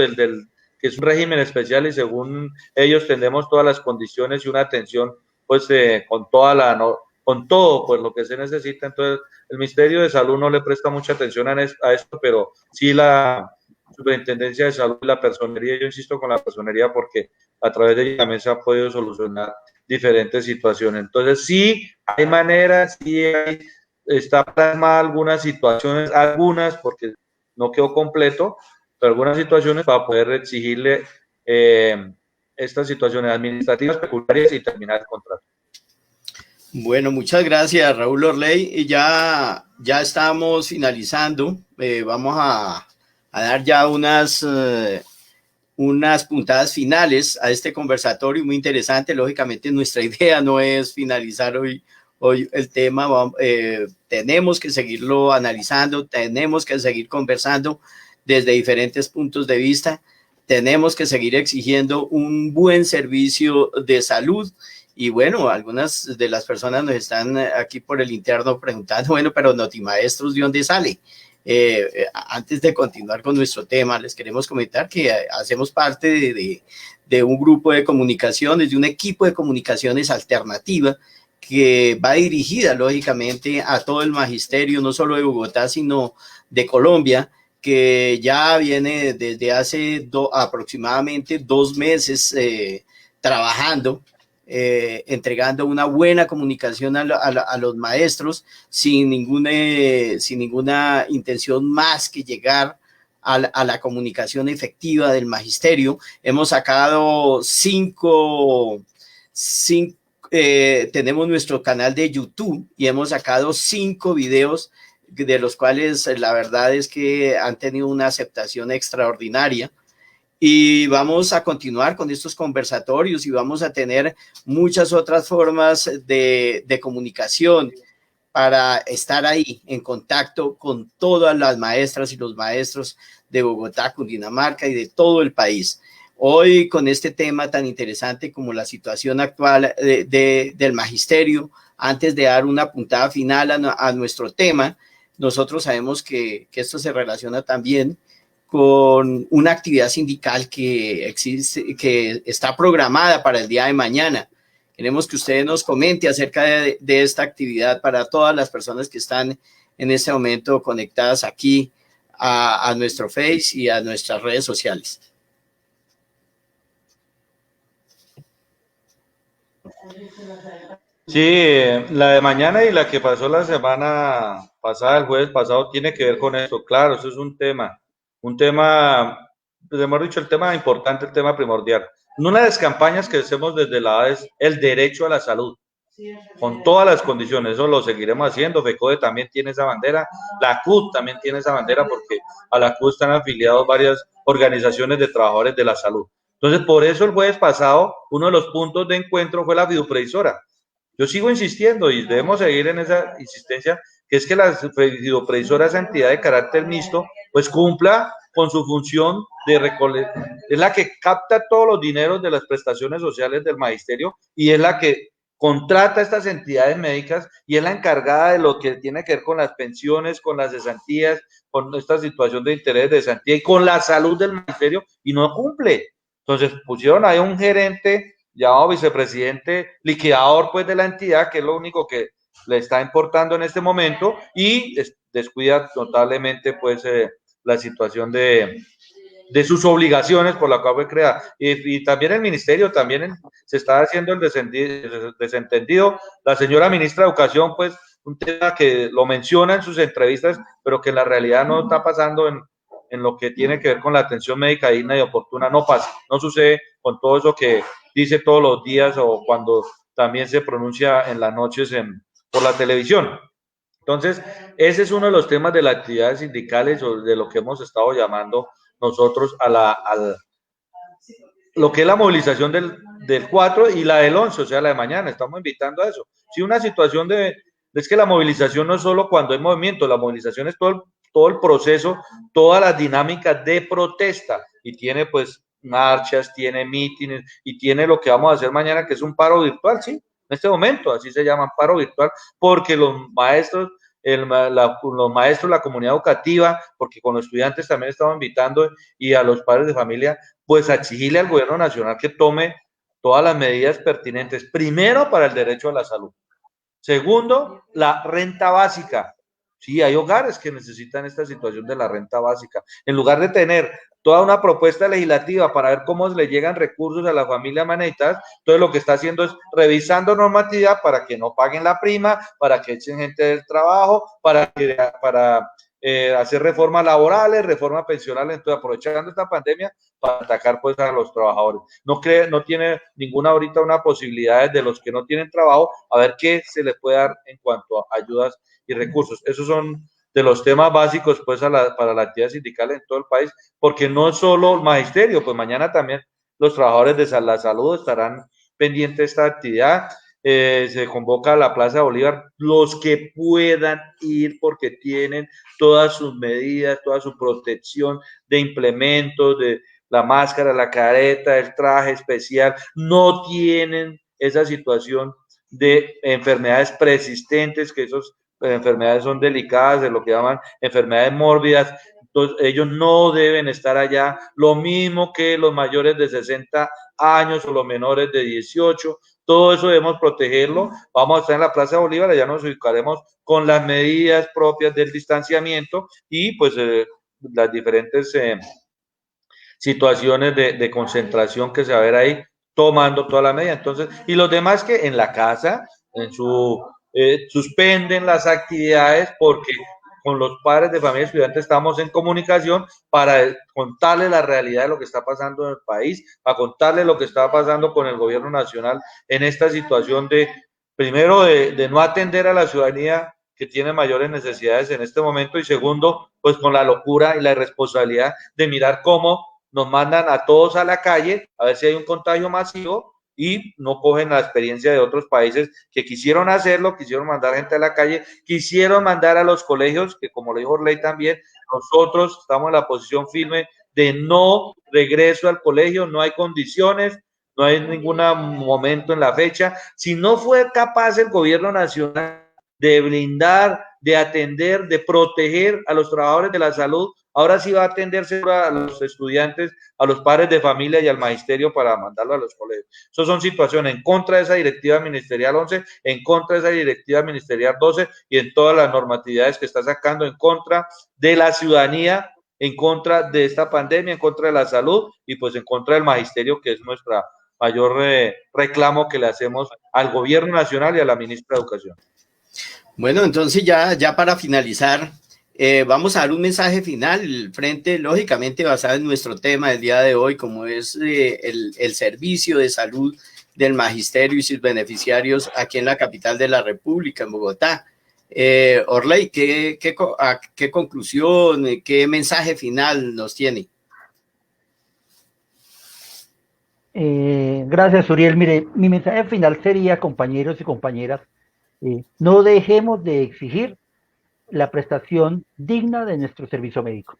que es un régimen especial y según ellos tenemos todas las condiciones y una atención pues con todo pues lo que se necesita. Entonces el Ministerio de Salud no le presta mucha atención a esto, pero sí la Superintendencia de Salud y la personería, yo insisto con la personería porque a través de ella también se ha podido solucionar diferentes situaciones. Entonces sí hay maneras, está plasmada algunas situaciones, porque no quedó completo, pero algunas situaciones para poder exigirle estas situaciones administrativas peculiares y terminar el contrato. Bueno, muchas gracias, Raúl Orley. Y ya estamos finalizando. Vamos a dar ya unas puntadas finales a este conversatorio muy interesante. Lógicamente, nuestra idea no es finalizar hoy el tema. Tenemos que seguirlo analizando, tenemos que seguir conversando desde diferentes puntos de vista. Tenemos que seguir exigiendo un buen servicio de salud. Y bueno, algunas de las personas nos están aquí por el interno preguntando, bueno, pero Notimaestros, ¿de dónde sale? Antes de continuar con nuestro tema, les queremos comentar que hacemos parte de un grupo de comunicaciones, de un equipo de comunicaciones alternativa que va dirigida, lógicamente, a todo el magisterio, no solo de Bogotá, sino de Colombia, que ya viene desde hace aproximadamente 2 meses trabajando, entregando una buena comunicación a los maestros sin ninguna intención más que llegar a la comunicación efectiva del magisterio. Hemos sacado tenemos nuestro canal de YouTube y hemos sacado 5 videos de los cuales la verdad es que han tenido una aceptación extraordinaria. Y vamos a continuar con estos conversatorios y vamos a tener muchas otras formas de comunicación para estar ahí en contacto con todas las maestras y los maestros de Bogotá, Cundinamarca y de todo el país. Hoy con este tema tan interesante como la situación actual del magisterio, antes de dar una puntada final a nuestro tema, nosotros sabemos que esto se relaciona también con una actividad sindical que existe, que está programada para el día de mañana. Queremos que ustedes nos comente acerca de esta actividad para todas las personas que están en este momento conectadas aquí a nuestro Face y a nuestras redes sociales. Sí, la de mañana y la que pasó la semana pasada, el jueves pasado, tiene que ver con esto. Claro, eso es un tema, pues hemos dicho, el tema importante, el tema primordial. Una de las campañas que hacemos desde la ADE es el derecho a la salud, con todas las condiciones. Eso lo seguiremos haciendo. FECODE también tiene esa bandera, la CUT también tiene esa bandera, porque a la CUT están afiliados varias organizaciones de trabajadores de la salud. Entonces, por eso el jueves pasado, uno de los puntos de encuentro fue la fiduprevisora. Yo sigo insistiendo y debemos seguir en esa insistencia, que es que la fiduprevisora, esa entidad de carácter mixto, pues cumpla con su función de recolectar, es la que capta todos los dineros de las prestaciones sociales del magisterio y es la que contrata estas entidades médicas y es la encargada de lo que tiene que ver con las pensiones, con las cesantías, con esta situación de interés de cesantía y con la salud del magisterio y no cumple. Entonces pusieron ahí un gerente llamado vicepresidente liquidador pues de la entidad, que es lo único que le está importando en este momento y descuida notablemente pues la situación de sus obligaciones por la cual fue creada. Y también el ministerio también se está haciendo el desentendido. La señora ministra de Educación, pues, un tema que lo menciona en sus entrevistas, pero que en la realidad no está pasando en lo que tiene que ver con la atención médica digna y oportuna. No pasa, no sucede con todo eso que dice todos los días o cuando también se pronuncia en las noches por la televisión. Entonces, ese es uno de los temas de las actividades sindicales o de lo que hemos estado llamando nosotros lo que es la movilización del 4 y la del 11, o sea, la de mañana. Estamos invitando a eso. Sí, una situación es que la movilización no es solo cuando hay movimiento, la movilización es todo el proceso, todas las dinámicas de protesta y tiene pues marchas, tiene mítines y tiene lo que vamos a hacer mañana, que es un paro virtual, sí, en este momento, así se llama, paro virtual, porque los maestros, la comunidad educativa, porque con los estudiantes también estamos invitando y a los padres de familia, pues a exigirle al gobierno nacional que tome todas las medidas pertinentes, primero para el derecho a la salud, segundo, la renta básica. Sí, hay hogares que necesitan esta situación de la renta básica. En lugar de tener toda una propuesta legislativa para ver cómo le llegan recursos a la familia maneitas, entonces lo que está haciendo es revisando normatividad para que no paguen la prima, para que echen gente del trabajo, para hacer reformas laborales, reformas pensionales, entonces aprovechando esta pandemia para atacar pues a los trabajadores. No tiene ninguna ahorita una posibilidad de los que no tienen trabajo, a ver qué se les puede dar en cuanto a ayudas y recursos. Esos son de los temas básicos pues para la actividad sindical en todo el país, porque no solo el magisterio, pues mañana también los trabajadores de la salud estarán pendientes de esta actividad. Se convoca a la Plaza de Bolívar los que puedan ir porque tienen todas sus medidas, toda su protección de implementos, de la máscara, la careta, el traje especial, no tienen esa situación de enfermedades persistentes, que esas enfermedades son delicadas, de lo que llaman enfermedades mórbidas. Entonces, ellos no deben estar allá, lo mismo que los mayores de 60 años o los menores de 18, todo eso debemos protegerlo. Vamos a estar en la Plaza de Bolívar, allá nos ubicaremos con las medidas propias del distanciamiento y pues las diferentes situaciones de concentración que se va a ver ahí, tomando toda la medida. Entonces, y los demás que en la casa, suspenden las actividades porque con los padres de familia estudiantes estamos en comunicación para contarles la realidad de lo que está pasando en el país, para contarles lo que está pasando con el gobierno nacional en esta situación primero, de no atender a la ciudadanía que tiene mayores necesidades en este momento y segundo, pues con la locura y la irresponsabilidad de mirar cómo nos mandan a todos a la calle a ver si hay un contagio masivo y no cogen la experiencia de otros países que quisieron hacerlo, quisieron mandar gente a la calle, quisieron mandar a los colegios, que como lo dijo Orley también, nosotros estamos en la posición firme de no regreso al colegio, no hay condiciones, no hay ningún momento en la fecha. Si no fue capaz el gobierno nacional de blindar, de atender, de proteger a los trabajadores de la salud, ahora sí va a atenderse a los estudiantes, a los padres de familia y al magisterio para mandarlo a los colegios. Esas son situaciones en contra de esa directiva ministerial 11, en contra de esa directiva ministerial 12 y en todas las normatividades que está sacando en contra de la ciudadanía, en contra de esta pandemia, en contra de la salud y pues en contra del magisterio, que es nuestra mayor reclamo que le hacemos al gobierno nacional y a la ministra de Educación. Bueno, entonces ya para finalizar, vamos a dar un mensaje final, frente, lógicamente basado en nuestro tema del día de hoy, como es el servicio de salud del magisterio y sus beneficiarios aquí en la capital de la República, en Bogotá. Orley, ¿qué conclusión, qué mensaje final nos tiene? Gracias, Uriel. Mire, mi mensaje final sería, compañeros y compañeras, no dejemos de exigir la prestación digna de nuestro servicio médico.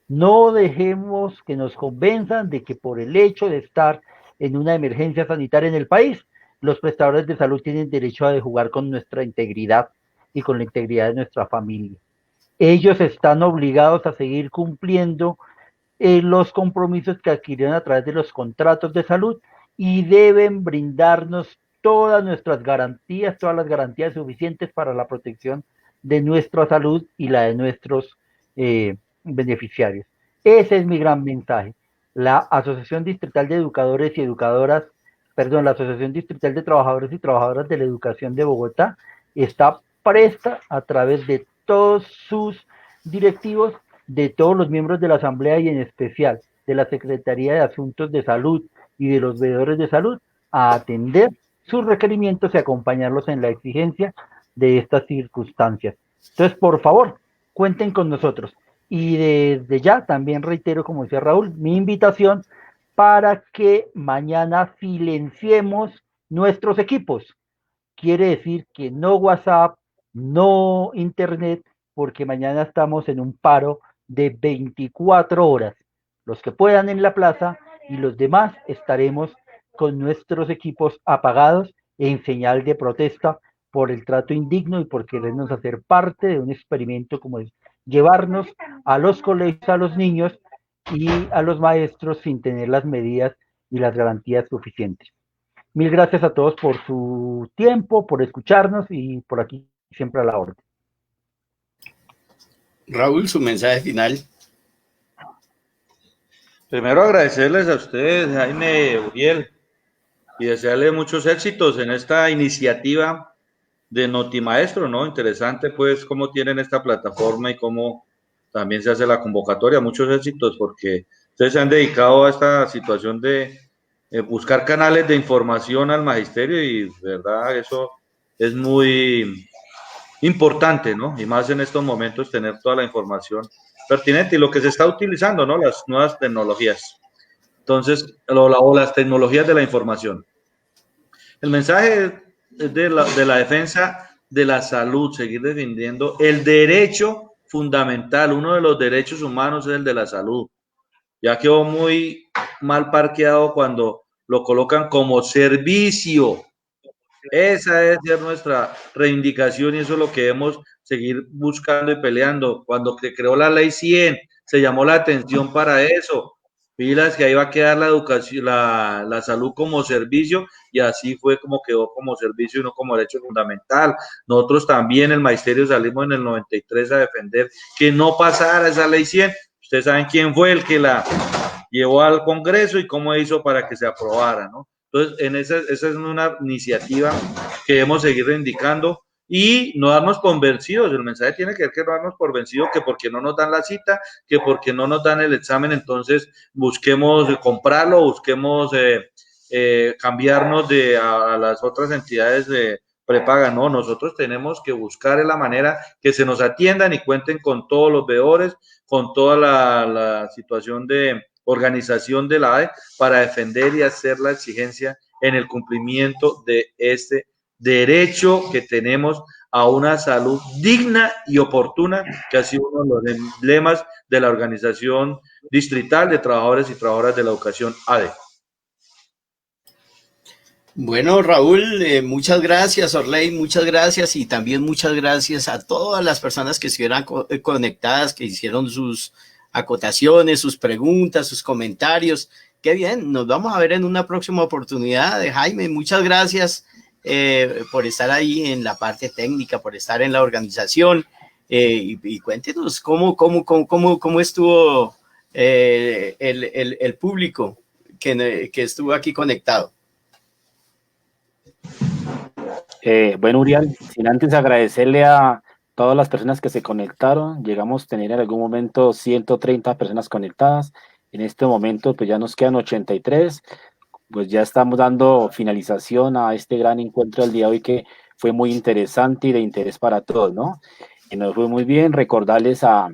No dejemos que nos convenzan de que por el hecho de estar en una emergencia sanitaria en el país, los prestadores de salud tienen derecho a jugar con nuestra integridad y con la integridad de nuestra familia. Ellos están obligados a seguir cumpliendo los compromisos que adquirieron a través de los contratos de salud y deben brindarnos todas nuestras garantías, todas las garantías suficientes para la protección de nuestra salud y la de nuestros beneficiarios. Ese es mi gran mensaje. La Asociación Distrital de Educadores y Educadoras, la Asociación Distrital de Trabajadores y Trabajadoras de la Educación de Bogotá está presta a través de todos sus directivos, de todos los miembros de la Asamblea y en especial de la Secretaría de Asuntos de Salud y de los veedores de salud, a atender sus requerimientos y acompañarlos en la exigencia de estas circunstancias. Entonces, por favor, cuenten con nosotros. Y desde ya también reitero, como decía Raúl, mi invitación para que mañana silenciemos nuestros equipos. Quiere decir que no WhatsApp, no Internet, porque mañana estamos en un paro de 24 horas. Los que puedan en la plaza y los demás estaremos con nuestros equipos apagados en señal de protesta por el trato indigno y por querernos hacer parte de un experimento como es llevarnos a los colegios, a los niños y a los maestros sin tener las medidas y las garantías suficientes. Mil gracias a todos por su tiempo, por escucharnos y por aquí siempre a la orden. Raúl, su mensaje final. Primero agradecerles a ustedes, Jaime, Uriel, y desearles muchos éxitos en esta iniciativa de Notimaestro, ¿no? Interesante, pues, cómo tienen esta plataforma y cómo también se hace la convocatoria. Muchos éxitos porque ustedes se han dedicado a esta situación de buscar canales de información al magisterio y, verdad, eso es muy importante, ¿no? Y más en estos momentos tener toda la información pertinente y lo que se está utilizando, ¿no? Las nuevas tecnologías. Entonces, o las tecnologías de la información. El mensaje es de la defensa de la salud, seguir defendiendo el derecho fundamental, uno de los derechos humanos es el de la salud. Ya quedó muy mal parqueado cuando lo colocan como servicio. Esa es nuestra reivindicación y eso es lo que debemos seguir buscando y peleando. Cuando se creó la ley 100, se llamó la atención para eso. Pilas que ahí va a quedar la educación, la salud como servicio y así fue como quedó como servicio y no como derecho fundamental. Nosotros también, el magisterio, salimos en el 93 a defender que no pasara esa ley 100. Ustedes saben quién fue el que la llevó al Congreso y cómo hizo para que se aprobara, ¿no? Entonces, esa es una iniciativa que debemos seguir reivindicando y no darnos por vencidos. El mensaje tiene que ver que no darnos por vencidos, que porque no nos dan la cita, que porque no nos dan el examen, entonces busquemos comprarlo, busquemos cambiarnos a las otras entidades de prepaga. No, nosotros tenemos que buscar la manera que se nos atiendan y cuenten con todos los veedores, con toda la situación de organización de la AE para defender y hacer la exigencia en el cumplimiento de este derecho que tenemos a una salud digna y oportuna, que ha sido uno de los emblemas de la Organización Distrital de Trabajadores y Trabajadoras de la Educación, ADE. Bueno, Raúl, muchas gracias, Orley, muchas gracias y también muchas gracias a todas las personas que estuvieran conectadas, que hicieron sus acotaciones, sus preguntas, sus comentarios. Qué bien, nos vamos a ver en una próxima oportunidad. Jaime, muchas gracias por estar ahí en la parte técnica, por estar en la organización y cuéntenos cómo estuvo el público que estuvo aquí conectado. Bueno, Uriel, sin antes agradecerle a todas las personas que se conectaron, llegamos a tener en algún momento 130 personas conectadas, en este momento pues ya nos quedan 83, pues ya estamos dando finalización a este gran encuentro del día de hoy que fue muy interesante y de interés para todos, ¿no? Y nos fue muy bien, recordarles a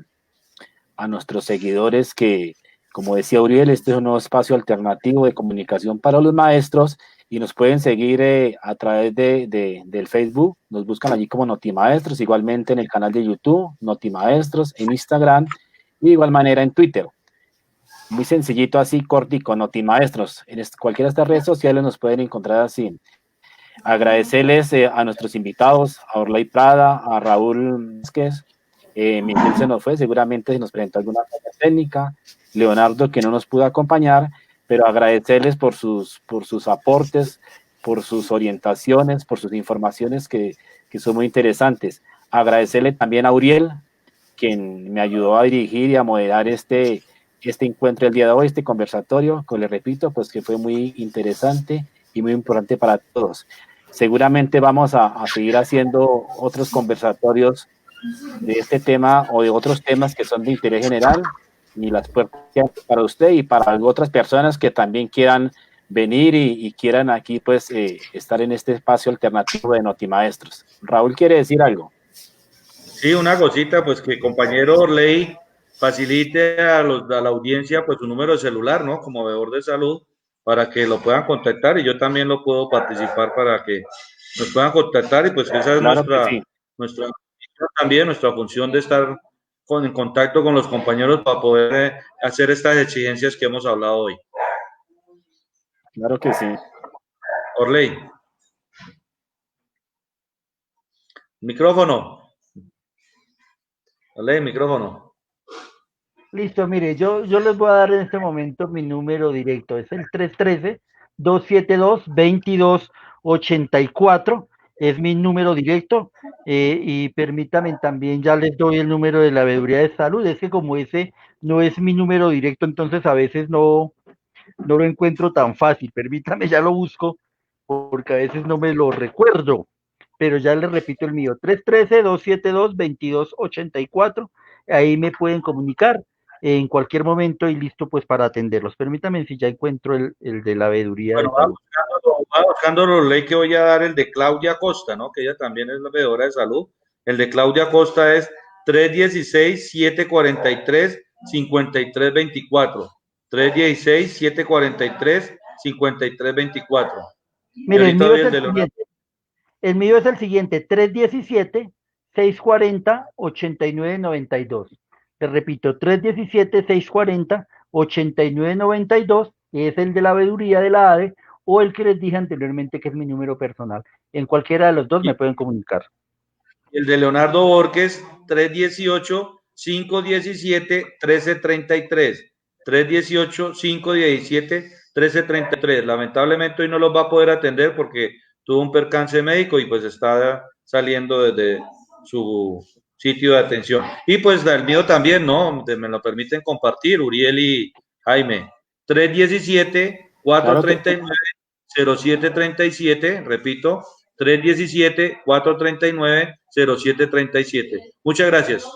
nuestros seguidores que, como decía Uriel, este es un nuevo espacio alternativo de comunicación para los maestros y nos pueden seguir a través del Facebook, nos buscan allí como Notimaestros, igualmente en el canal de YouTube, Notimaestros, en Instagram y de igual manera en Twitter. Muy sencillito así, cortico, Notimaestros. En cualquiera de estas redes sociales nos pueden encontrar así. Agradecerles a nuestros invitados, a Orley Prada, a Raúl Vázquez, Miguel se nos fue, seguramente se nos presentó alguna falla técnica, Leonardo que no nos pudo acompañar, pero agradecerles por sus aportes, por sus orientaciones, por sus informaciones que son muy interesantes. Agradecerle también a Uriel, quien me ayudó a dirigir y a moderar este encuentro el día de hoy, este conversatorio, que le repito, pues que fue muy interesante y muy importante para todos. Seguramente vamos a seguir haciendo otros conversatorios de este tema o de otros temas que son de interés general y las puertas para usted y para otras personas que también quieran venir y quieran aquí pues estar en este espacio alternativo de Notimaestros. Raúl quiere decir algo. Sí, una cosita, pues que compañero Orley facilite a la audiencia pues su número de celular, ¿no? Como veedor de salud, para que lo puedan contactar y yo también lo puedo participar para que nos puedan contactar y pues esa es Claro que sí. nuestra función de estar en contacto con los compañeros para poder hacer estas exigencias que hemos hablado hoy. Claro que sí. Orley. Micrófono. Orley, micrófono. Listo, mire, yo les voy a dar en este momento mi número directo, es el 313-272-2284, es mi número directo, y permítame también, ya les doy el número de la veeduría de salud, es que como ese no es mi número directo, entonces a veces no lo encuentro tan fácil, permítame, ya lo busco, porque a veces no me lo recuerdo, pero ya les repito el mío, 313-272-2284, ahí me pueden comunicar en cualquier momento y listo pues para atenderlos. Permítanme si ya encuentro el de la veeduría de Bueno, salud. va buscando Orley que voy a dar el de Claudia Costa, ¿no? Que ella también es la veedora de salud. El de Claudia Costa es 316-743-5324. 316-743-5324. Y Mire, ahorita doy el de Leonardo. el mío es el siguiente, 317-640-8992. Te repito, 317-640-8992, que es el de la veeduría de la ADE, o el que les dije anteriormente, que es mi número personal. En cualquiera de los dos me pueden comunicar. El de Leonardo Borges, 318-517-1333. 318-517-1333. Lamentablemente hoy no los va a poder atender porque tuvo un percance médico y pues está saliendo desde su sitio de atención. Y pues el mío también, ¿no? Me lo permiten compartir, Uriel y Jaime. 317-439-0737, repito, 317-439-0737. Muchas gracias.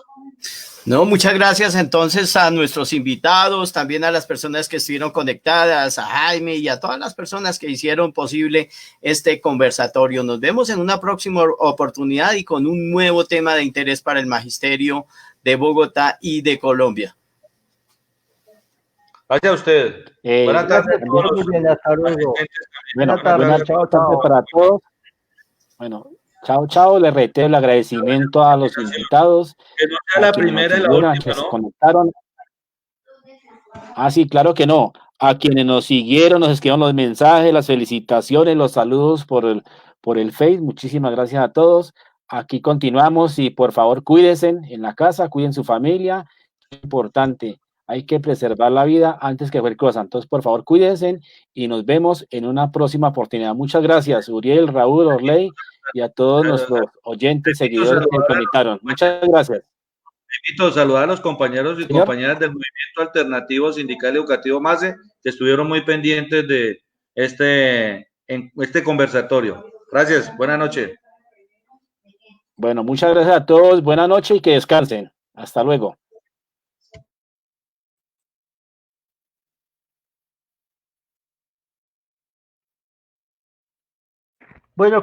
No, muchas gracias entonces a nuestros invitados, también a las personas que estuvieron conectadas, a Jaime y a todas las personas que hicieron posible este conversatorio. Nos vemos en una próxima oportunidad y con un nuevo tema de interés para el magisterio de Bogotá y de Colombia. Gracias a ustedes. Buenas tardes. Hasta luego. Bueno, Buenas buenas tardes para todos. Bueno, chao. Le reitero el agradecimiento a los invitados. Que no sea la primera y la última, se ¿no? conectaron. Ah, sí, claro que no. A quienes nos siguieron, nos escribieron los mensajes, las felicitaciones, los saludos por el Face. Muchísimas gracias a todos. Aquí continuamos y por favor cuídense en la casa, cuiden su familia. Es importante, hay que preservar la vida antes que cualquier cosa. Entonces, por favor, cuídense y nos vemos en una próxima oportunidad. Muchas gracias, Uriel, Raúl, Orley y a todos nuestros oyentes, seguidores que conectaron. Muchas gracias. Invito a saludar a los compañeros y Señor. compañeras del Movimiento Alternativo Sindical Educativo MASE, que estuvieron muy pendientes de este conversatorio. Gracias, buenas noches. Bueno, muchas gracias a todos, buenas noches y que descansen. Hasta luego. Bueno,